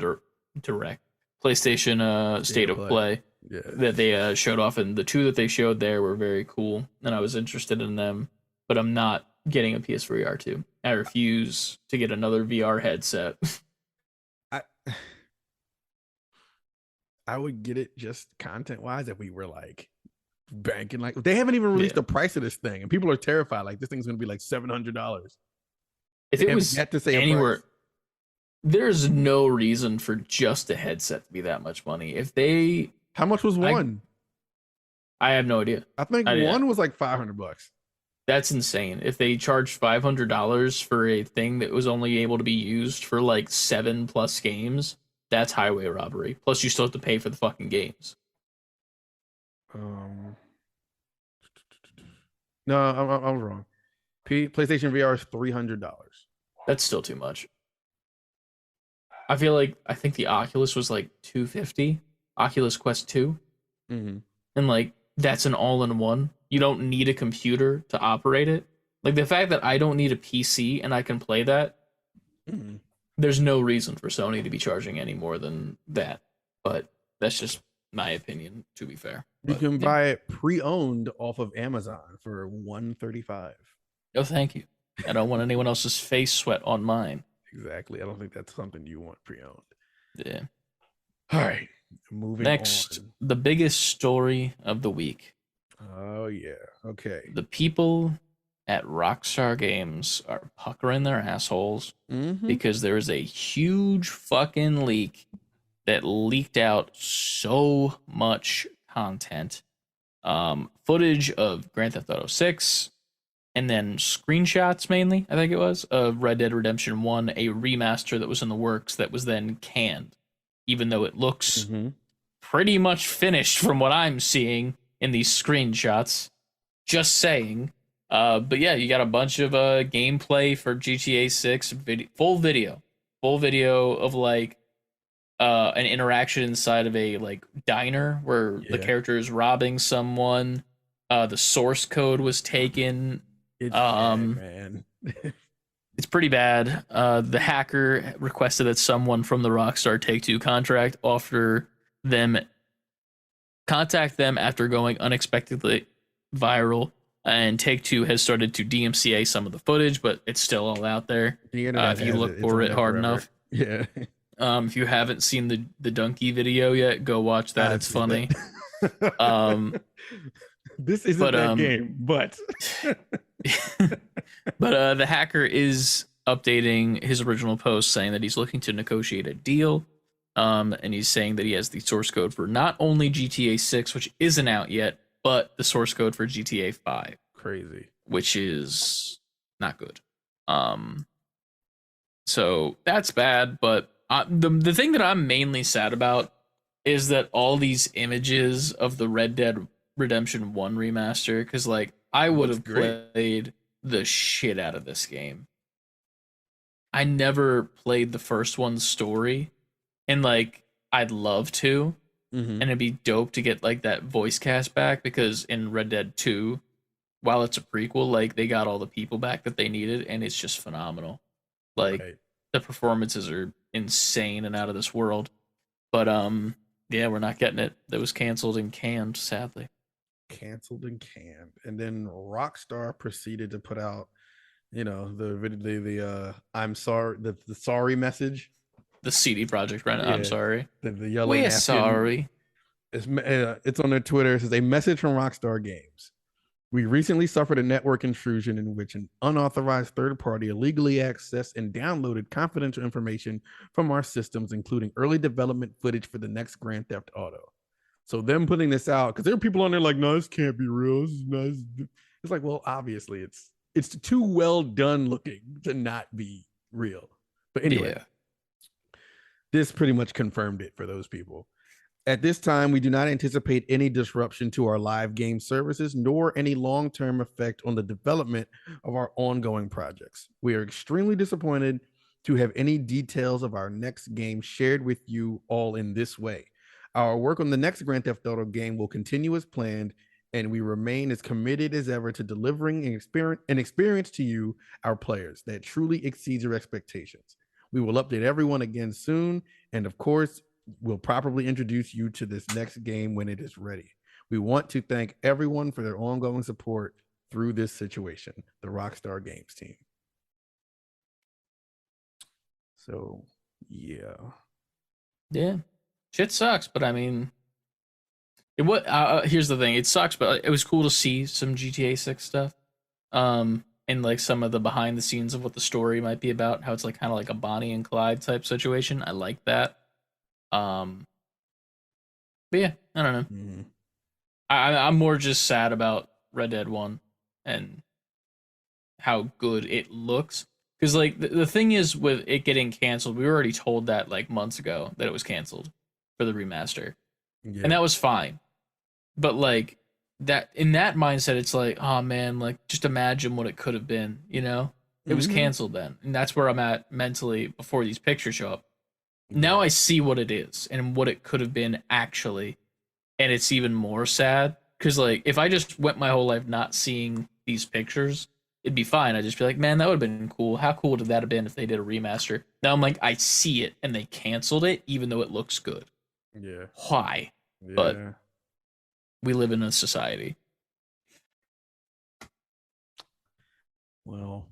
Speaker 2: Direct, PlayStation State of Play
Speaker 1: Yeah.
Speaker 2: that they showed off, and the two that they showed there were very cool, and I was interested in them, but I'm not getting a PSVR 2. I refuse to get another VR headset.
Speaker 1: I I would get it just content wise if we were like banking. Like they haven't even released
Speaker 2: Yeah.
Speaker 1: the price of this thing, and people are terrified. Like this thing's gonna be like $700.
Speaker 2: If
Speaker 1: They
Speaker 2: it
Speaker 1: haven't
Speaker 2: was
Speaker 1: yet to say a
Speaker 2: anywhere,
Speaker 1: price.
Speaker 2: there's no reason for just a headset to be that much money. If they,
Speaker 1: How much was
Speaker 2: I,
Speaker 1: one?
Speaker 2: I have no idea.
Speaker 1: I think
Speaker 2: I,
Speaker 1: one was like $500.
Speaker 2: That's insane. If they charged $500 for a thing that was only able to be used for like 7+ games, that's highway robbery. Plus, you still have to pay for the fucking games.
Speaker 1: Um, no, I'm wrong. PlayStation VR is $300.
Speaker 2: That's still too much. I think the Oculus was like 250, Oculus Quest 2,
Speaker 1: Mm-hmm.
Speaker 2: and like that's an all-in-one. You don't need a computer to operate it. Like the fact that I don't need a PC and I can play that,
Speaker 1: Mm-hmm.
Speaker 2: there's no reason for Sony to be charging any more than that. But that's just my opinion, to be fair.
Speaker 1: You
Speaker 2: But
Speaker 1: can
Speaker 2: yeah.
Speaker 1: buy it pre-owned off of Amazon for $135.
Speaker 2: No, thank you. I don't want anyone else's face sweat on mine.
Speaker 1: Exactly. I don't think that's something you want pre-owned.
Speaker 2: Yeah.
Speaker 1: All right, moving
Speaker 2: Next,
Speaker 1: on.
Speaker 2: the biggest story of the week.
Speaker 1: Oh yeah. Okay.
Speaker 2: The people at Rockstar Games are puckering their assholes
Speaker 1: Mm-hmm.
Speaker 2: because there is a huge fucking leak that leaked out so much content. Footage of Grand Theft Auto 6, and then screenshots mainly, I think it was, of Red Dead Redemption 1, a remaster that was in the works that was then canned, even though it looks
Speaker 1: Mm-hmm.
Speaker 2: pretty much finished from what I'm seeing in these screenshots. Just saying. But yeah, you got a bunch of gameplay for GTA 6, full video of like an interaction inside of a like diner where the
Speaker 1: Yeah.
Speaker 2: character is robbing someone. The source code was taken.
Speaker 1: It's
Speaker 2: Um,
Speaker 1: bad, man.
Speaker 2: It's pretty bad. The hacker requested that someone from the Rockstar Take-Two contract contact them after going unexpectedly viral. And Take-Two has started to DMCA some of the footage, but it's still all out there.
Speaker 1: The internet
Speaker 2: If you
Speaker 1: has
Speaker 2: look
Speaker 1: It's
Speaker 2: for
Speaker 1: on
Speaker 2: it
Speaker 1: there
Speaker 2: hard
Speaker 1: forever.
Speaker 2: enough.
Speaker 1: Yeah.
Speaker 2: If you haven't seen the donkey video yet, go watch that. It's funny.
Speaker 1: This isn't
Speaker 2: but,
Speaker 1: that game, but
Speaker 2: but the hacker is updating his original post saying that he's looking to negotiate a deal. And he's saying that he has the source code for not only GTA 6, which isn't out yet, but the source code for GTA 5,
Speaker 1: crazy.
Speaker 2: which is not good. So that's bad. But the thing that I'm mainly sad about is that all these images of the Red Dead Redemption 1 remaster, because like I
Speaker 1: It
Speaker 2: would
Speaker 1: looks
Speaker 2: have
Speaker 1: great.
Speaker 2: played the shit out of this game. I never played the first one's story, and like I'd love to,
Speaker 1: Mm-hmm.
Speaker 2: and it'd be dope to get like that voice cast back because in Red Dead 2, while it's a prequel, like they got all the people back that they needed, and it's just phenomenal. Like
Speaker 1: Right.
Speaker 2: the performances are insane and out of this world. But yeah, we're not getting it. That was canceled and canned, sadly.
Speaker 1: Canceled and canned. And then Rockstar proceeded to put out, the I'm sorry, the sorry message.
Speaker 2: The CD Project right now. I'm
Speaker 1: Yeah.
Speaker 2: sorry.
Speaker 1: The yellow
Speaker 2: We're
Speaker 1: napkin.
Speaker 2: sorry.
Speaker 1: It's on their Twitter. It says a message from Rockstar Games. We recently suffered a network intrusion in which an unauthorized third party illegally accessed and downloaded confidential information from our systems, including early development footage for the next Grand Theft Auto. So them putting this out, because there are people on there like, no, this can't be real. This is nice. It's like, well, obviously it's too well done looking to not be real. But anyway,
Speaker 2: Yeah.
Speaker 1: this pretty much confirmed it for those people. At this time, we do not anticipate any disruption to our live game services, nor any long term effect on the development of our ongoing projects. We are extremely disappointed to have any details of our next game shared with you all in this way. Our work on the next Grand Theft Auto game will continue as planned, and we remain as committed as ever to delivering an experience to you, our players, that truly exceeds your expectations. We will update everyone again soon, and of course, we'll properly introduce you to this next game when it is ready. We want to thank everyone for their ongoing support through this situation, the Rockstar Games team. So, yeah.
Speaker 2: Yeah. Shit sucks, but I mean, here's the thing. It sucks, but it was cool to see some GTA 6 stuff. And like some of the behind the scenes of what the story might be about, how it's like kind of like a Bonnie and Clyde type situation. I like that. Um, but yeah, I don't know.
Speaker 1: Mm-hmm.
Speaker 2: I'm more just sad about Red Dead 1 and how good it looks. Because like the thing is with it getting canceled, we were already told that like months ago that it was canceled for the remaster. And
Speaker 1: Yeah.
Speaker 2: that was fine. But like that in that mindset, it's like, oh man, like just imagine what it could have been, you know? It was
Speaker 1: Mm-hmm.
Speaker 2: canceled then. And that's where I'm at mentally before these pictures show up. Now
Speaker 1: Yeah.
Speaker 2: I see what it is and what it could have been actually. And it's even more sad. Cause like if I just went my whole life not seeing these pictures, it'd be fine. I'd just be like, man, that would have been cool. How cool would that have been if they did a remaster? Now I'm like, I see it and they canceled it, even though it looks good.
Speaker 1: Yeah.
Speaker 2: Why? But
Speaker 1: Yeah.
Speaker 2: we live in a society.
Speaker 1: Well,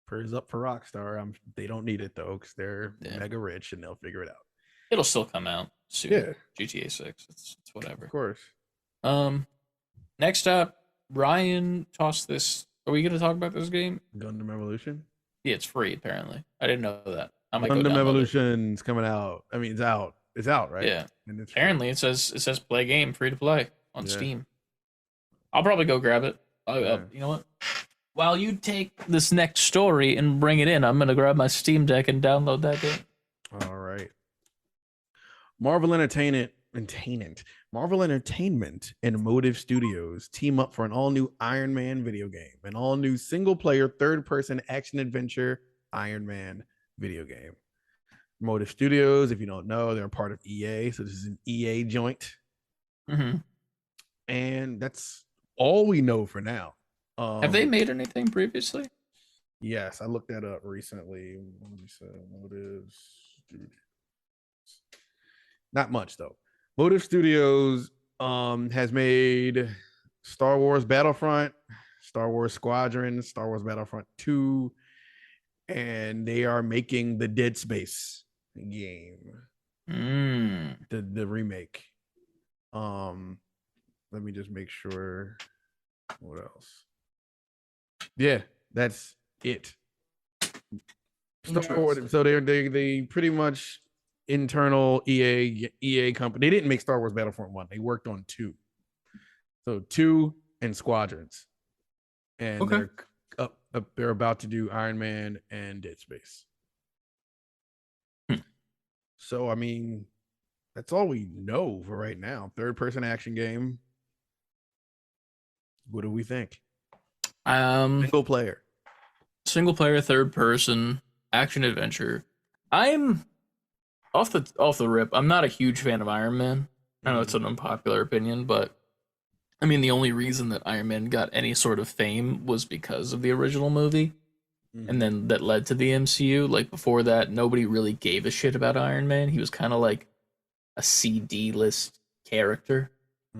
Speaker 1: prayers up for Rockstar. They don't need it though, because they're
Speaker 2: Yeah.
Speaker 1: mega rich and they'll figure it out.
Speaker 2: It'll still come out soon.
Speaker 1: Yeah.
Speaker 2: GTA 6. It's whatever.
Speaker 1: Of course.
Speaker 2: Next up, Ryan tossed this. Are we gonna talk about this game?
Speaker 1: Gundam Evolution.
Speaker 2: Yeah, it's free apparently. I didn't know that. I might go
Speaker 1: Gundam
Speaker 2: download it.
Speaker 1: Evolution's coming out. I mean, it's out. It's out, right?
Speaker 2: Yeah.
Speaker 1: And it's
Speaker 2: Apparently it says play game free to play on
Speaker 1: Yeah.
Speaker 2: Steam. I'll probably go grab it.
Speaker 1: Yeah.
Speaker 2: You know what? While you take this next story and bring it in, I'm gonna grab my Steam Deck and download that game.
Speaker 1: All right. Marvel Entertainment and Motive Studios team up for an all-new Iron Man video game, an all-new single-player third-person action-adventure Iron Man video game. Motive Studios, if you don't know, they're a part of EA, so this is an EA joint.
Speaker 2: Mm-hmm.
Speaker 1: And that's all we know for now.
Speaker 2: Have they made anything previously?
Speaker 1: Yes, I looked that up recently. Motive Studios. Not much though. Motive Studios has made Star Wars Battlefront, Star Wars Squadron, Star Wars Battlefront 2, and they are making the Dead Space game. The remake. Let me just make sure. What else? Yeah, that's it. So they pretty much internal EA company. They didn't make Star Wars Battlefront 1. They worked on 2. So 2 and Squadrons. And
Speaker 2: Okay.
Speaker 1: they're they're about to do Iron Man and Dead Space. So I mean, that's all we know for right now. Third person action game. What do we think? Single player.
Speaker 2: Single player, third person, action adventure. I'm off the rip. I'm not a huge fan of Iron Man. I know it's an unpopular opinion, but I mean the only reason that Iron Man got any sort of fame was because of the original movie. And then that led to the MCU. Like before that, nobody really gave a shit about Iron Man. He was kind of like a CD list character.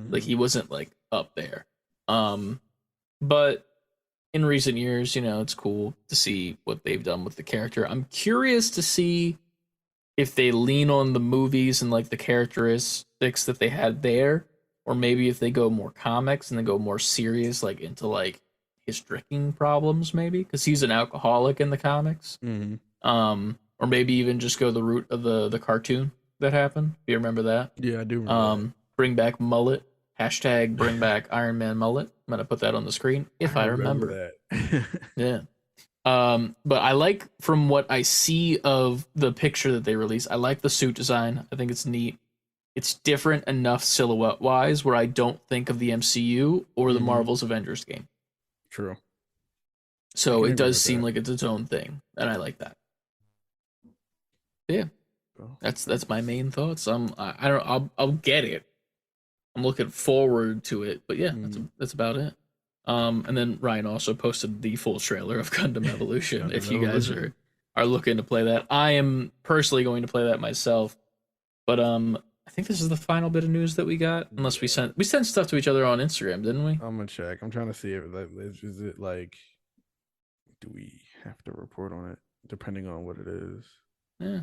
Speaker 2: Like he wasn't like up there. But in recent years, you know, it's cool to see what they've done with the character. I'm curious to see if they lean on the movies and like the characteristics that they had there, or maybe if they go more comics and they go more serious, like into like his drinking problems, maybe because he's an alcoholic in the comics. Or maybe even just go the route of the cartoon that happened. Do you remember that?
Speaker 1: Yeah, I do remember.
Speaker 2: Bring back mullet. Hashtag bring back Iron Man mullet. I'm gonna put that on the screen if I remember.
Speaker 1: That.
Speaker 2: Yeah. But I like from what I see of the picture that they released, I like the suit design. I think it's neat. It's different enough silhouette wise where I don't think of the MCU or the Marvel's Avengers game.
Speaker 1: True.
Speaker 2: So it does seem like it's its own thing, and I like that. Yeah, that's my main thoughts. I'll get it. I'm looking forward to it, but yeah, that's about it. And then Ryan also posted the full trailer of Gundam Evolution. If you guys are looking to play that, I am personally going to play that myself. But I think this is the final bit of news that we got. Unless we sent stuff to each other on Instagram, didn't we?
Speaker 1: I'm gonna check. I'm trying to see if is it like, do we have to report on it depending on what it is?
Speaker 2: Yeah.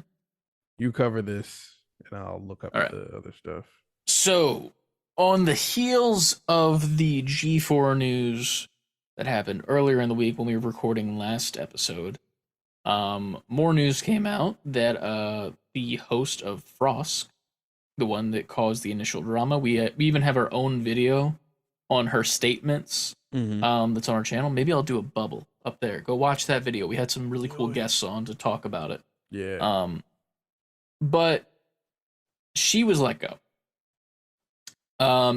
Speaker 1: You cover this, and I'll look up the other stuff.
Speaker 2: So, on the heels of the G4 news that happened earlier in the week when we were recording last episode, more news came out that the host of Frost, the one that caused the initial drama, we even have our own video on her statements that's on our channel. Maybe I'll do a bubble up there. Go watch that video. We had some really cool guests on to talk about it.
Speaker 1: Yeah.
Speaker 2: But she was let go.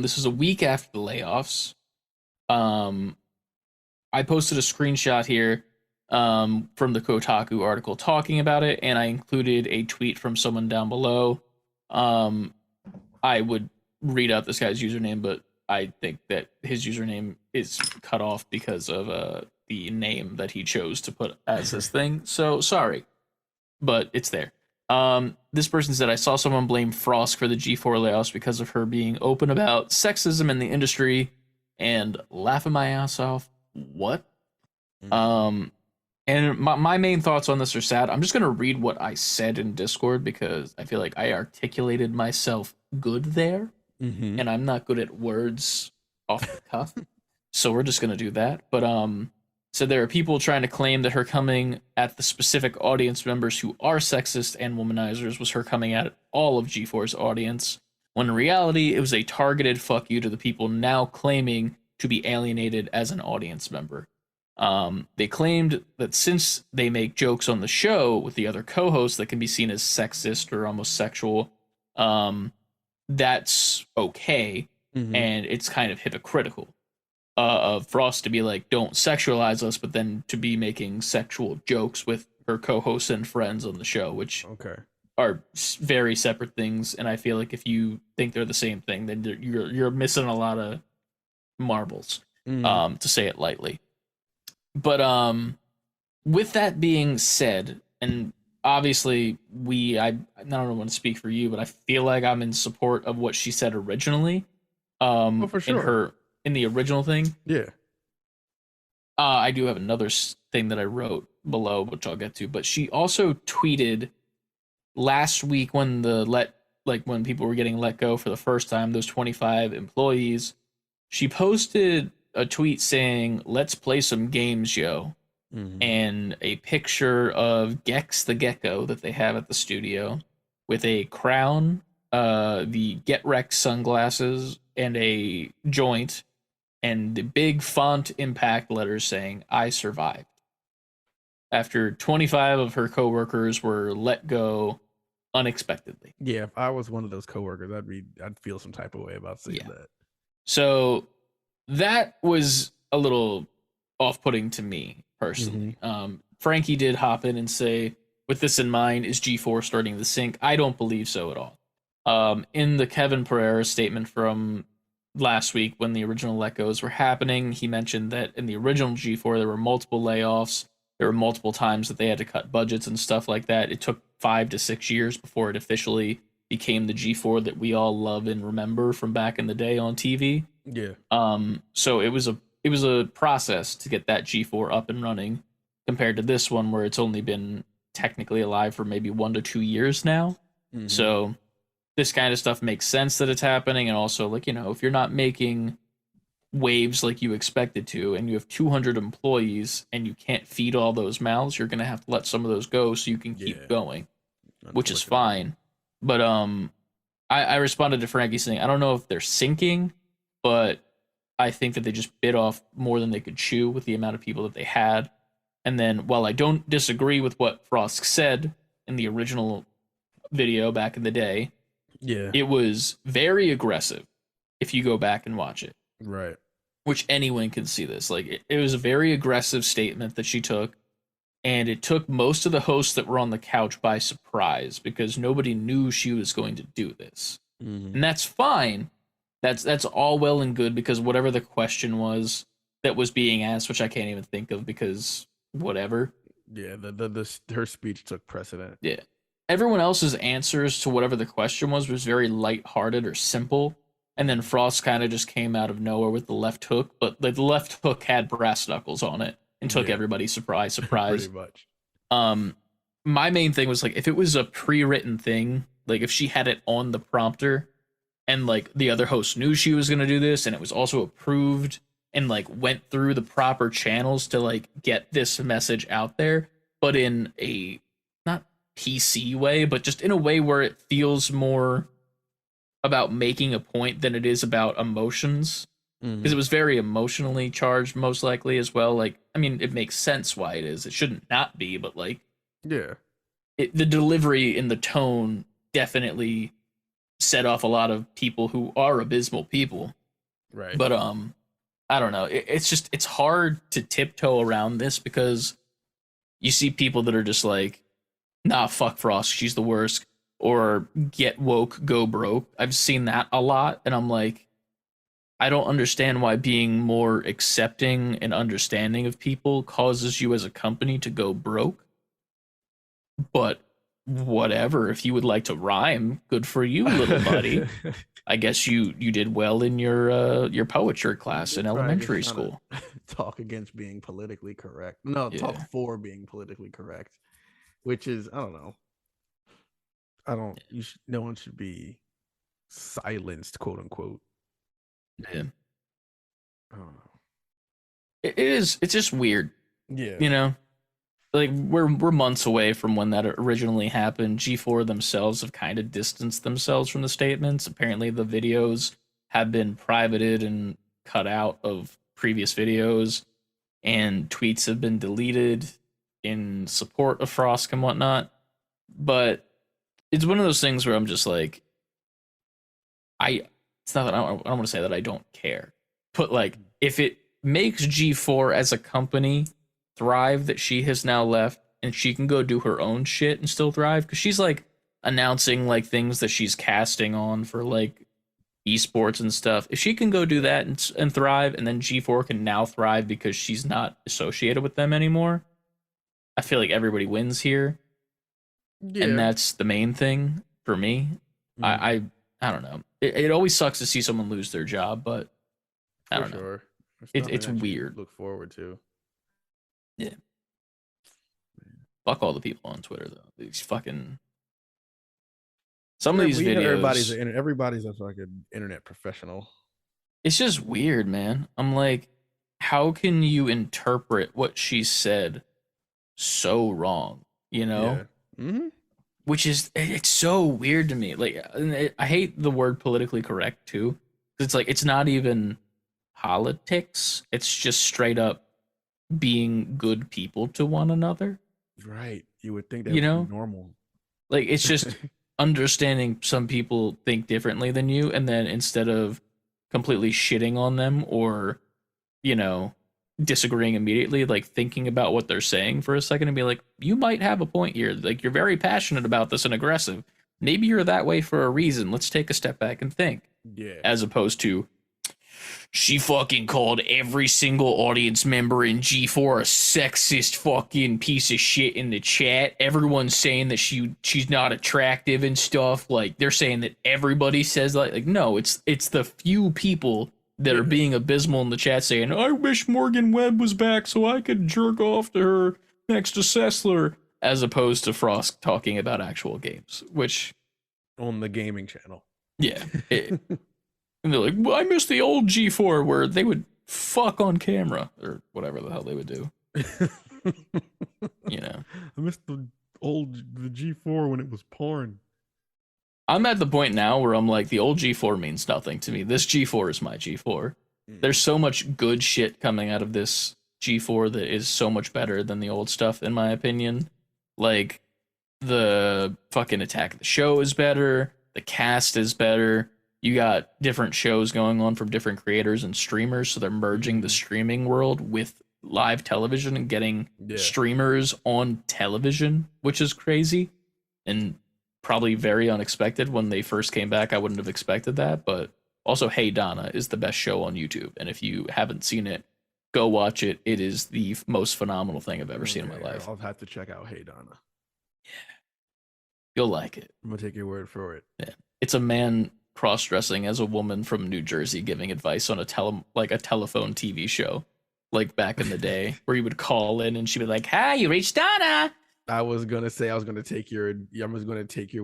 Speaker 2: This was a week after the layoffs. I posted a screenshot here from the Kotaku article talking about it, and I included a tweet from someone down below. I would read out this guy's username, but I think that his username is cut off because of the name that he chose to put as this thing. So sorry, but it's there. This person said, I saw someone blame Frost for the G4 layoffs because of her being open about sexism in the industry and laughing my ass off. What? And my main thoughts on this are sad. I'm just going to read what I said in Discord because I feel like I articulated myself good there, and I'm not good at words off the cuff. So we're just going to do that. But so there are people trying to claim that her coming at the specific audience members who are sexist and womanizers was her coming at all of G4's audience, when in reality it was a targeted fuck you to the people now claiming to be alienated as an audience member. They claimed that since they make jokes on the show with the other co-hosts that can be seen as sexist or almost sexual, that's okay, and it's kind of hypocritical of Frost to be like, don't sexualize us, but then to be making sexual jokes with her co-hosts and friends on the show, which are very separate things. And I feel like if you think they're the same thing, then you're missing a lot of marbles, to say it lightly. But with that being said, and obviously I don't want to speak for you, but I feel like I'm in support of what she said originally.
Speaker 1: For sure.
Speaker 2: In the original thing.
Speaker 1: Yeah.
Speaker 2: I do have another thing that I wrote below, which I'll get to, but she also tweeted last week when when people were getting let go for the first time, those 25 employees, she posted a tweet saying, "Let's play some games, yo." And a picture of Gex the gecko that they have at the studio with a crown, the Get Wrecked sunglasses, and a joint, and the big font impact letters saying, "I survived." after 25 of her coworkers were let go unexpectedly.
Speaker 1: Yeah, if I was one of those coworkers, I'd feel some type of way about seeing
Speaker 2: Yeah.
Speaker 1: that.
Speaker 2: So that was a little off-putting to me personally. Frankie did hop in and say, with this in mind, is G4 starting to sink? I don't believe so at all. In the Kevin Pereira statement from last week when the original let goes were happening, he mentioned that in the original G4 there were multiple layoffs. There were multiple times that they had to cut budgets and stuff like that. It took 5 to 6 years before it officially became the G4 that we all love and remember from back in the day on TV.
Speaker 1: Yeah.
Speaker 2: So it was a process to get that G4 up and running compared to this one where it's only been technically alive for maybe 1 to 2 years now. So this kind of stuff makes sense that it's happening, and also, like, if you're not making waves like you expected to, and you have 200 employees and you can't feed all those mouths, you're gonna have to let some of those go so you can keep going, which is fine. But I responded to Frankie saying, I don't know if they're sinking, but I think that they just bit off more than they could chew with the amount of people that they had. And then, while I don't disagree with what Frost said in the original video back in the day, it was very aggressive if you go back and watch it.
Speaker 1: Right.
Speaker 2: Which anyone can see this. Like, it was a very aggressive statement that she took, and it took most of the hosts that were on the couch by surprise because nobody knew she was going to do this. And that's fine. That's all well and good, because whatever the question was that was being asked, which I can't even think of because whatever.
Speaker 1: Yeah, her speech took precedent.
Speaker 2: Yeah. Everyone else's answers to whatever the question was very lighthearted or simple. And then Frost kind of just came out of nowhere with the left hook, but the left hook had brass knuckles on it and took everybody surprise.
Speaker 1: Pretty much.
Speaker 2: My main thing was, like, if it was a pre-written thing, like if she had it on the prompter and like the other host knew she was going to do this and it was also approved and like went through the proper channels to like get this message out there, but in a not PC way, but just in a way where it feels more about making a point than it is about emotions, because it was very emotionally charged, most likely, as well. Like, I mean, it makes sense why it is. It shouldn't not be, but like, the delivery and the tone definitely set off a lot of people who are abysmal people.
Speaker 1: Right.
Speaker 2: But I don't know. It's hard to tiptoe around this because you see people that are just like, nah, fuck Frost, she's the worst, or get woke, go broke. I've seen that a lot, and I'm like, I don't understand why being more accepting and understanding of people causes you as a company to go broke. But whatever, if you would like to rhyme, good for you, little buddy. I guess you did well in your poetry class in elementary school.
Speaker 1: Talk against being politically correct. No, talk for being politically correct, which is, I don't know. No one should be silenced, quote unquote.
Speaker 2: Yeah.
Speaker 1: I don't know.
Speaker 2: It's just weird.
Speaker 1: Yeah.
Speaker 2: Like, we're months away from when that originally happened. G4 themselves have kind of distanced themselves from the statements. Apparently the videos have been privated and cut out of previous videos, and tweets have been deleted in support of Frost and whatnot. But it's one of those things where I'm just like, it's not that I don't want to say that I don't care, but like, if it makes G4 as a company thrive that she has now left and she can go do her own shit and still thrive, because she's like announcing like things that she's casting on for like esports and stuff. If she can go do that and thrive, and then G4 can now thrive because she's not associated with them anymore, I feel like everybody wins here. And that's the main thing for me. I don't know. It always sucks to see someone lose their job, but I don't know. It's weird.
Speaker 1: Look forward to.
Speaker 2: Yeah. Fuck all the people on Twitter though. These fucking some of these videos.
Speaker 1: Everybody's a fucking internet professional.
Speaker 2: It's just weird, man. I'm like, how can you interpret what she said so wrong?
Speaker 1: Yeah.
Speaker 2: Which is, it's so weird to me. Like, I hate the word politically correct too. It's like, it's not even politics. It's just straight up being good people to one another.
Speaker 1: Right. You would think that
Speaker 2: You
Speaker 1: would be
Speaker 2: know,
Speaker 1: normal.
Speaker 2: like it's just understanding some people think differently than you, and then instead of completely shitting on them or, you know, disagreeing immediately, like thinking about what they're saying for a second and be like, you might have a point here. Like, you're very passionate about this and aggressive. Maybe you're that way for a reason. Let's take a step back and think.
Speaker 1: Yeah.
Speaker 2: As opposed to, she fucking called every single audience member in G4 a sexist fucking piece of shit in the chat. Everyone's saying that she's not attractive and stuff. Like, they're saying that everybody says like no, it's the few people that are being abysmal in the chat saying, I wish Morgan Webb was back so I could jerk off to her next to Sessler, as opposed to Frost talking about actual games, which
Speaker 1: On the gaming channel.
Speaker 2: yeah. And they're like, well, I miss the old G4 where they would fuck on camera or whatever the hell they would do. You know,
Speaker 1: I miss the G4 when it was porn.
Speaker 2: I'm at the point now where I'm like, the old G4 means nothing to me. This G4 is my G4. There's so much good shit coming out of this G4 that is so much better than the old stuff, in my opinion. Like, the fucking Attack of the Show is better. The cast is better. You got different shows going on from different creators and streamers, so they're merging the streaming world with live television and getting streamers on television, which is crazy and probably very unexpected. When they first came back, I wouldn't have expected that. But also, Hey Donna is the best show on YouTube, and if you haven't seen it, go watch it. It is the most phenomenal thing I've ever seen in my life.
Speaker 1: I'll have to check out Hey Donna.
Speaker 2: Yeah, you'll like it.
Speaker 1: I'm gonna take your word for it.
Speaker 2: Yeah, it's a man cross-dressing as a woman from New Jersey giving advice on a telephone TV show, like back in the day, where you would call in and she'd be like, "Hi, you reached Donna."
Speaker 1: I was gonna take your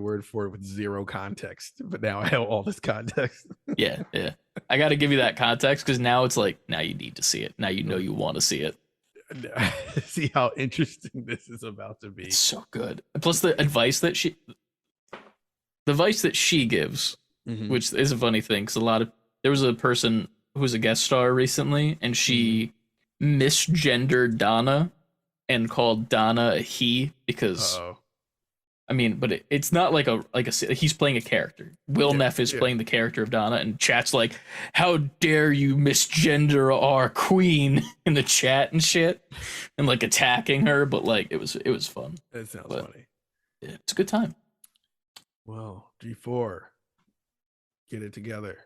Speaker 1: word for it with zero context, but now I have all this context.
Speaker 2: yeah. I got to give you that context because now it's like, now you need to see it. Now you know you want to see it.
Speaker 1: See how interesting this is about to be.
Speaker 2: It's so good. Plus the advice that she gives. Mm-hmm. Which is a funny thing because there was a person who was a guest star recently and she misgendered Donna and called Donna a he because I mean, but it's not like he's playing a character. Will Neff is playing the character of Donna, and chat's like, how dare you misgender our queen in the chat and shit, and like attacking her, but like it was fun.
Speaker 1: It sounds funny.
Speaker 2: Yeah, it's a good time.
Speaker 1: Well, G4. Get it together.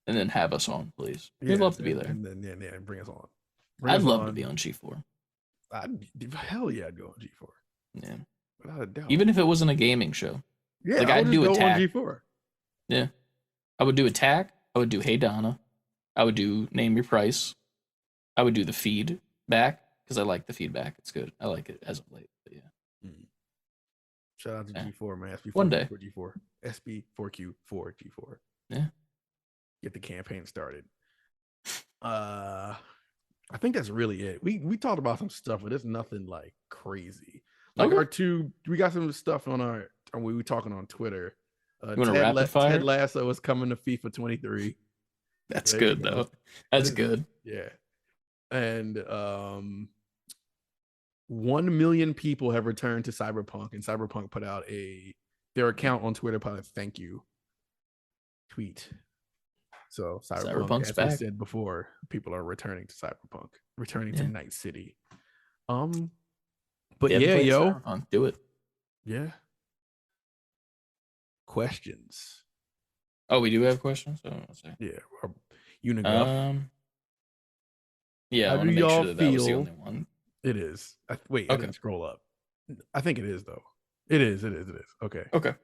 Speaker 2: And then have us on, please. We'd love to be there.
Speaker 1: And then bring us on.
Speaker 2: I'd love to be on G4.
Speaker 1: Hell yeah, I'd go on G4.
Speaker 2: Yeah.
Speaker 1: Without a doubt.
Speaker 2: Even if it wasn't a gaming show.
Speaker 1: Yeah, like I'd do Attack. On G4.
Speaker 2: Yeah. I would do Attack. I would do Hey Donna. I would do Name Your Price. I would do the feedback because I like the feedback. It's good. I like it as of late. But yeah.
Speaker 1: Shout out to G4, man. SB4
Speaker 2: One day.
Speaker 1: G4. SB4Q4 G4.
Speaker 2: Yeah.
Speaker 1: Get the campaign started. I think that's really it. We talked about some stuff, but it's nothing like crazy. Like we got some stuff on we were talking on Twitter.
Speaker 2: You want to rapid fire?
Speaker 1: Ted Lasso is coming to FIFA 23.
Speaker 2: That's good though. That's good.
Speaker 1: Yeah. And 1 million people have returned to Cyberpunk, and Cyberpunk put out their account on Twitter put a thank you tweet. So Cyberpunk, as I said before, people are returning to Cyberpunk, returning to Night City. But
Speaker 2: Cyberpunk, do it.
Speaker 1: Yeah. Questions.
Speaker 2: Oh, we do have questions? Oh,
Speaker 1: yeah. Unigup.
Speaker 2: Yeah, I want to make sure that was the only one.
Speaker 1: It is. Wait, I didn't scroll up. I think it is, though. It is. Okay.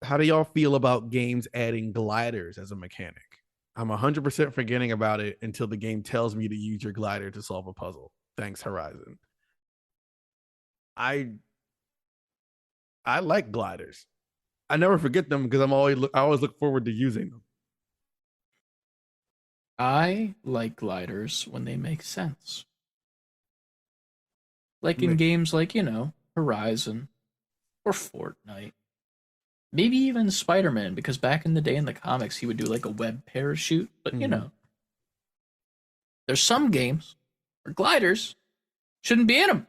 Speaker 1: How do y'all feel about games adding gliders as a mechanic? I'm 100% forgetting about it until the game tells me to use your glider to solve a puzzle. Thanks, Horizon. I like gliders. I never forget them because I always look forward to using them.
Speaker 2: I like gliders when they make sense. Like in games like, Horizon or Fortnite. Maybe even Spider-Man, because back in the day in the comics, he would do like a web parachute. But, there's some games or gliders shouldn't be in them.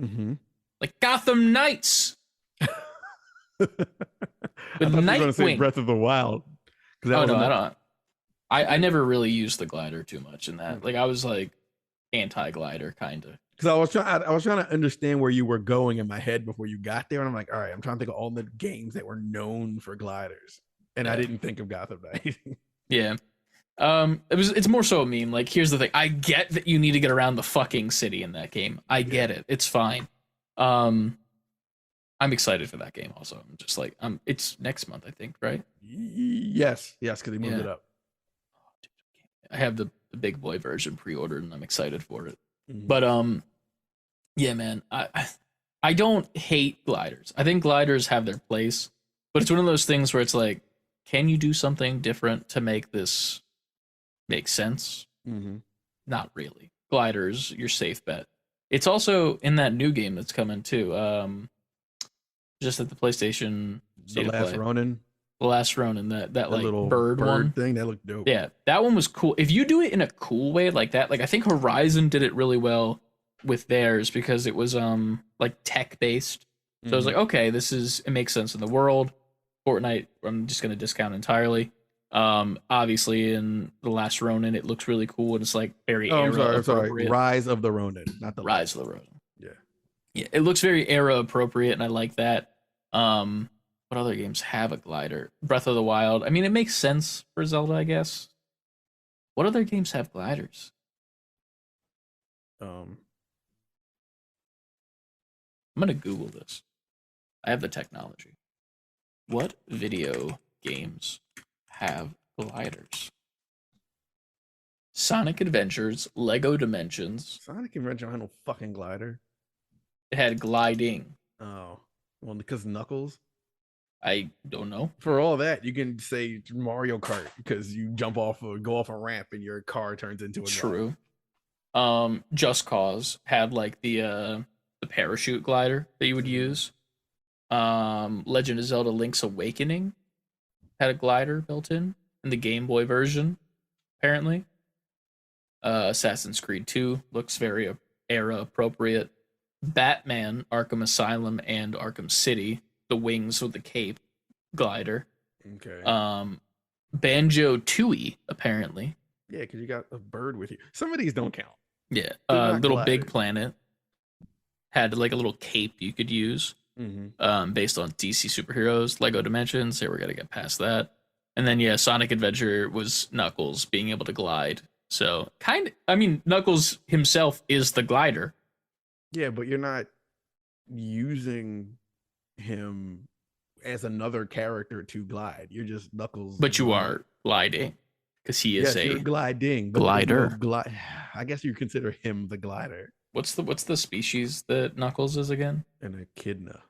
Speaker 1: Mm-hmm.
Speaker 2: Like Gotham Knights
Speaker 1: I
Speaker 2: with
Speaker 1: thought you were going to say
Speaker 2: Nightwing.
Speaker 1: Breath of the Wild.
Speaker 2: Oh no, I don't. I never really used the glider too much in that. Like I was like anti-glider kind of.
Speaker 1: Because I was trying to understand where you were going in my head before you got there, and I'm like, all right, I'm trying to think of all the games that were known for gliders, and I didn't think of Gotham Knight.
Speaker 2: Yeah. It's more so a meme. Like, here's the thing. I get that you need to get around the fucking city in that game. I get it. It's fine. I'm excited for that game also. I'm just like, it's next month, I think, right?
Speaker 1: Yes, because they moved it up.
Speaker 2: I have the big boy version pre-ordered and I'm excited for it.
Speaker 1: Mm-hmm.
Speaker 2: But yeah, man, I don't hate gliders. I think gliders have their place, but it's one of those things where it's like, can you do something different to make this make sense?
Speaker 1: Mm-hmm.
Speaker 2: Not really. Gliders, your safe bet. It's also in that new game that's coming too. Just at the PlayStation
Speaker 1: The Last Ronin.
Speaker 2: The Last Ronin, that like
Speaker 1: little
Speaker 2: bird one
Speaker 1: thing that looked dope.
Speaker 2: Yeah, that one was cool. If you do it in a cool way like that, like I think Horizon did it really well with theirs because it was like tech based. So I was like, okay, it makes sense in the world. Fortnite, I'm just gonna discount entirely. Obviously in The Last Ronin, it looks really cool and it's like very
Speaker 1: I'm sorry. Rise of the Ronin, not the
Speaker 2: Rise of the Ronin.
Speaker 1: Yeah,
Speaker 2: it looks very era appropriate, and I like that. What other games have a glider? Breath of the Wild. I mean, it makes sense for Zelda, I guess. What other games have gliders? I'm gonna Google this. I have the technology. What video games have gliders? Sonic Adventures, Lego Dimensions.
Speaker 1: Sonic Adventure had no fucking glider.
Speaker 2: It had gliding.
Speaker 1: Oh, well, because Knuckles.
Speaker 2: I don't know.
Speaker 1: For all that, you can say Mario Kart because you go off a ramp and your car turns into a
Speaker 2: True. Just Cause had like the parachute glider that you would use. Legend of Zelda Link's Awakening had a glider built in the Game Boy version, apparently. Assassin's Creed 2 looks very era appropriate. Batman, Arkham Asylum, and Arkham City, the wings with the cape glider.
Speaker 1: Okay.
Speaker 2: Banjo-Tooie, apparently.
Speaker 1: Yeah, because you got a bird with you. Some of these don't count.
Speaker 2: Yeah. Little gliders. Big Planet had like a little cape you could use. Based on DC superheroes. Lego Dimensions, we're gonna get past that. And then Sonic Adventure was Knuckles being able to glide. So Knuckles himself is the glider.
Speaker 1: Yeah, but you're not using him as another character to glide. You're just Knuckles.
Speaker 2: But you are gliding because he is
Speaker 1: you're gliding.
Speaker 2: Glider.
Speaker 1: I guess you consider him the glider.
Speaker 2: What's the species that Knuckles is again?
Speaker 1: An echidna.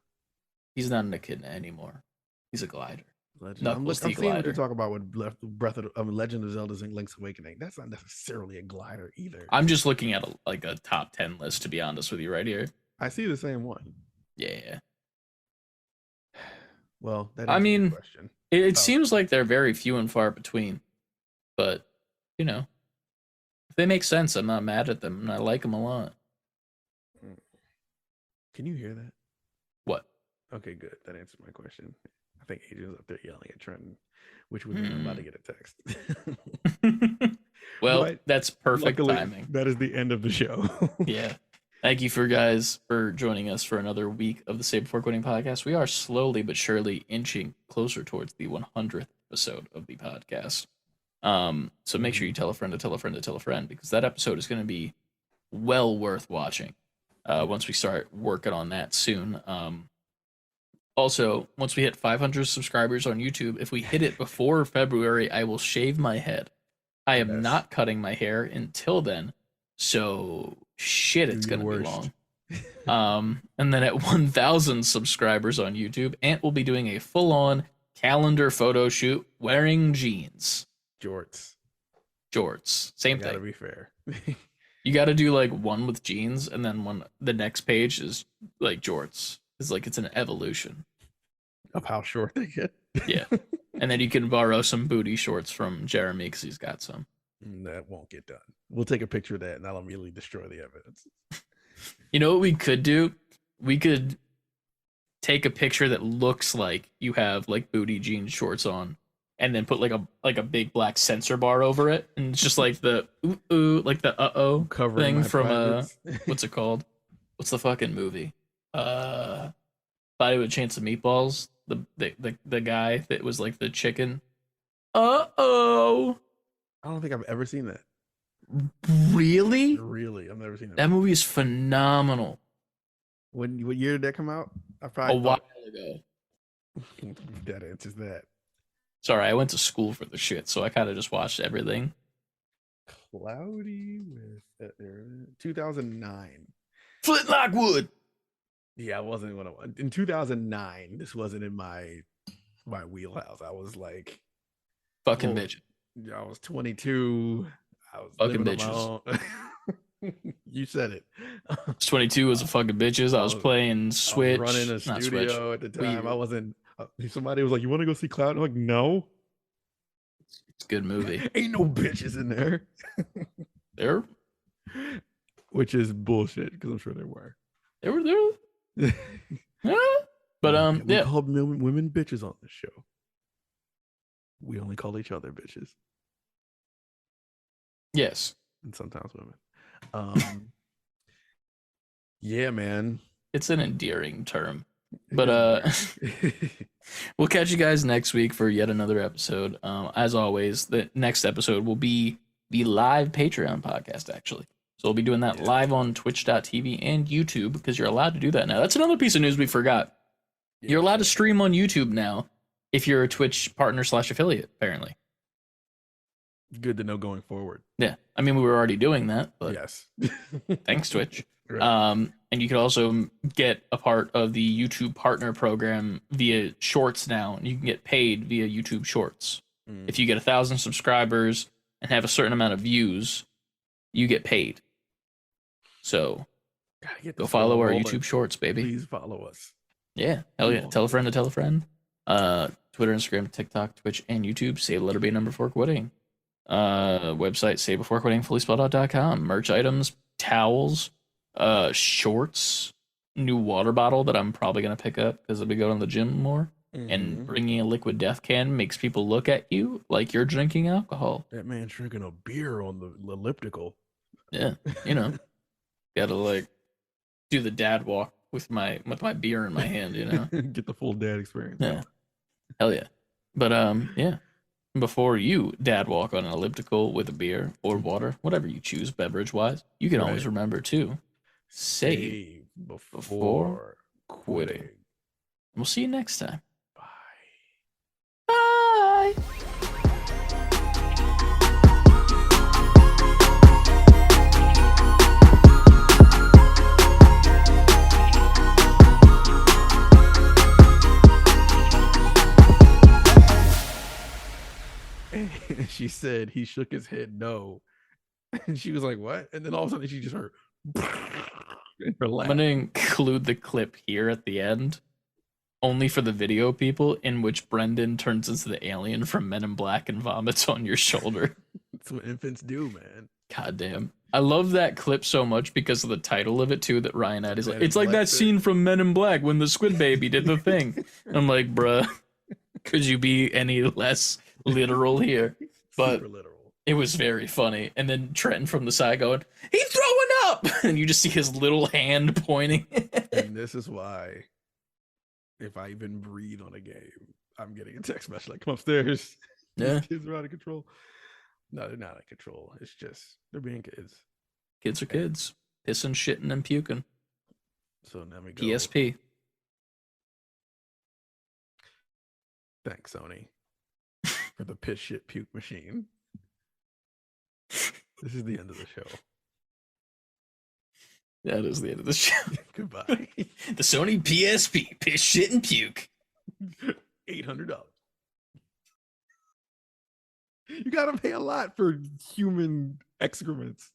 Speaker 2: He's not an echidna anymore. He's a glider.
Speaker 1: I'm seeing what you talk about with Legend of Zelda Link's Awakening. That's not necessarily a glider either.
Speaker 2: I'm just looking at a top 10 list, to be honest with you, right here.
Speaker 1: I see the same one.
Speaker 2: Yeah.
Speaker 1: Well, that
Speaker 2: is question. It seems like they're very few and far between, but if they make sense, I'm not mad at them, and I like them a lot.
Speaker 1: Can you hear that?
Speaker 2: What?
Speaker 1: Okay, good. That answers my question. I think Adrian's up there yelling at Trenton, which would mean I'm about to get a text.
Speaker 2: Well, that's perfect timing.
Speaker 1: That is the end of the show.
Speaker 2: Yeah. Thank you guys for joining us for another week of the Save Before Quitting podcast. We are slowly but surely inching closer towards the 100th episode of the podcast. So make sure you tell a friend to tell a friend to tell a friend, because that episode is going to be well worth watching once we start working on that soon. Also, once we hit 500 subscribers on YouTube, if we hit it before February, I will shave my head. I am not cutting my hair until then. So shit, it's going to be long. And then at 1,000 subscribers on YouTube, Ant will be doing a full-on calendar photo shoot wearing jeans.
Speaker 1: Jorts.
Speaker 2: Same thing.
Speaker 1: Gotta be fair.
Speaker 2: You got to do like one with jeans, and then the next page is like jorts. It's like it's an evolution
Speaker 1: of how short they get.
Speaker 2: Yeah. And then you can borrow some booty shorts from Jeremy because he's got some.
Speaker 1: That won't get done. We'll take a picture of that and that'll immediately destroy the evidence.
Speaker 2: You know what we could do? We could take a picture that looks like you have like booty jeans shorts on, and then put like a big black sensor bar over it, and it's just like the like the
Speaker 1: Covering
Speaker 2: thing
Speaker 1: my
Speaker 2: from
Speaker 1: privates.
Speaker 2: what's it called? What's the fucking movie? Uh, Body with a Chance of Meatballs. The guy that was like the chicken.
Speaker 1: I don't think I've ever seen that.
Speaker 2: Really?
Speaker 1: Really, I've never seen
Speaker 2: That movie is phenomenal.
Speaker 1: What year did that come out? I
Speaker 2: A
Speaker 1: probably
Speaker 2: while
Speaker 1: thought
Speaker 2: ago.
Speaker 1: that answers that.
Speaker 2: Sorry, I went to school for the shit, so I kind of just watched everything.
Speaker 1: Cloudy with 2009.
Speaker 2: Flintlock Wood.
Speaker 1: Yeah, I wasn't gonna in 2009. This wasn't in my wheelhouse. I was like,
Speaker 2: Fucking
Speaker 1: well,
Speaker 2: bitch.
Speaker 1: I was 22. I was
Speaker 2: Fucking
Speaker 1: living on
Speaker 2: bitches.
Speaker 1: my own. You said it.
Speaker 2: 22 was a fucking bitches. I was playing Switch.
Speaker 1: I was running a
Speaker 2: Not Switch.
Speaker 1: studio at the time.
Speaker 2: Wii.
Speaker 1: I wasn't. Somebody was like, "You want to go see Cloud?" I'm like, "No,
Speaker 2: It's a good movie.
Speaker 1: ain't no bitches in there."
Speaker 2: There,
Speaker 1: Which is bullshit because I'm sure there were.
Speaker 2: there were there. Yeah. But
Speaker 1: we
Speaker 2: yeah.
Speaker 1: called women bitches on this show. We only call each other bitches,
Speaker 2: Yes.
Speaker 1: and sometimes women. Yeah, man.
Speaker 2: It's an endearing term. But we'll catch you guys next week for yet another episode. As always, the next episode will be the live Patreon podcast, actually. So we'll be doing that live on twitch.tv and YouTube because you're allowed to do that now. That's another piece of news we forgot. You're allowed to stream on YouTube now if you're a Twitch partner / affiliate, apparently.
Speaker 1: Good to know going forward.
Speaker 2: Yeah. I mean, we were already doing that, but
Speaker 1: yes.
Speaker 2: thanks, Twitch.
Speaker 1: Right.
Speaker 2: And you can also get a part of the YouTube partner program via Shorts now. And you can get paid via YouTube Shorts. If you get 1,000 subscribers and have a certain amount of views, you get paid. So go follow our YouTube Shorts, baby.
Speaker 1: Please follow us.
Speaker 2: Yeah, hell yeah. Tell a friend to tell a friend. Twitter, Instagram, TikTok, Twitch, and YouTube. Say the letter B number before quitting. Website, savebeforequitting, merch items, towels, shorts, new water bottle that I'm probably going to pick up because I'll be going to the gym more. And bringing a liquid death can makes people look at you like you're drinking alcohol.
Speaker 1: That man's drinking a beer on the elliptical.
Speaker 2: Yeah, you know, gotta like do the dad walk with my beer in my hand, you know.
Speaker 1: Get the full dad experience.
Speaker 2: Yeah, hell yeah. But yeah, before you dad walk on an elliptical with a beer or water, whatever you choose beverage wise, you can always remember to save before quitting. We'll see you next time. Bye.
Speaker 1: And she said he shook his head no. And she was like, what? And then all of a sudden she just heard in her lap.
Speaker 2: I'm gonna include the clip here at the end, only for the video people, in which Brendan turns into the alien from Men in Black and vomits on your shoulder.
Speaker 1: That's what infants do, man.
Speaker 2: God damn. I love that clip so much because of the title of it too that Ryan had. Is like, it's like
Speaker 1: Black
Speaker 2: that scene from Men in Black when the squid baby did the thing. I'm like, bruh, could you be any less literal here? But
Speaker 1: super literal.
Speaker 2: It was very funny. And then Trenton from the side going, he's throwing up! And you just see his little hand pointing.
Speaker 1: And this is why, if I even breathe on a game, I'm getting a text message like, come upstairs.
Speaker 2: Yeah.
Speaker 1: These kids are out of control. No, they're not out of control. It's just, they're being kids.
Speaker 2: Kids are kids. Pissing, shitting, and puking.
Speaker 1: So now we go.
Speaker 2: PSP.
Speaker 1: Thanks, Sony, for the piss shit puke machine. This is the end of the show.
Speaker 2: That is the end of the show.
Speaker 1: Goodbye.
Speaker 2: The Sony PSP. Piss, shit, and puke.
Speaker 1: $800. You gotta pay a lot for human excrements.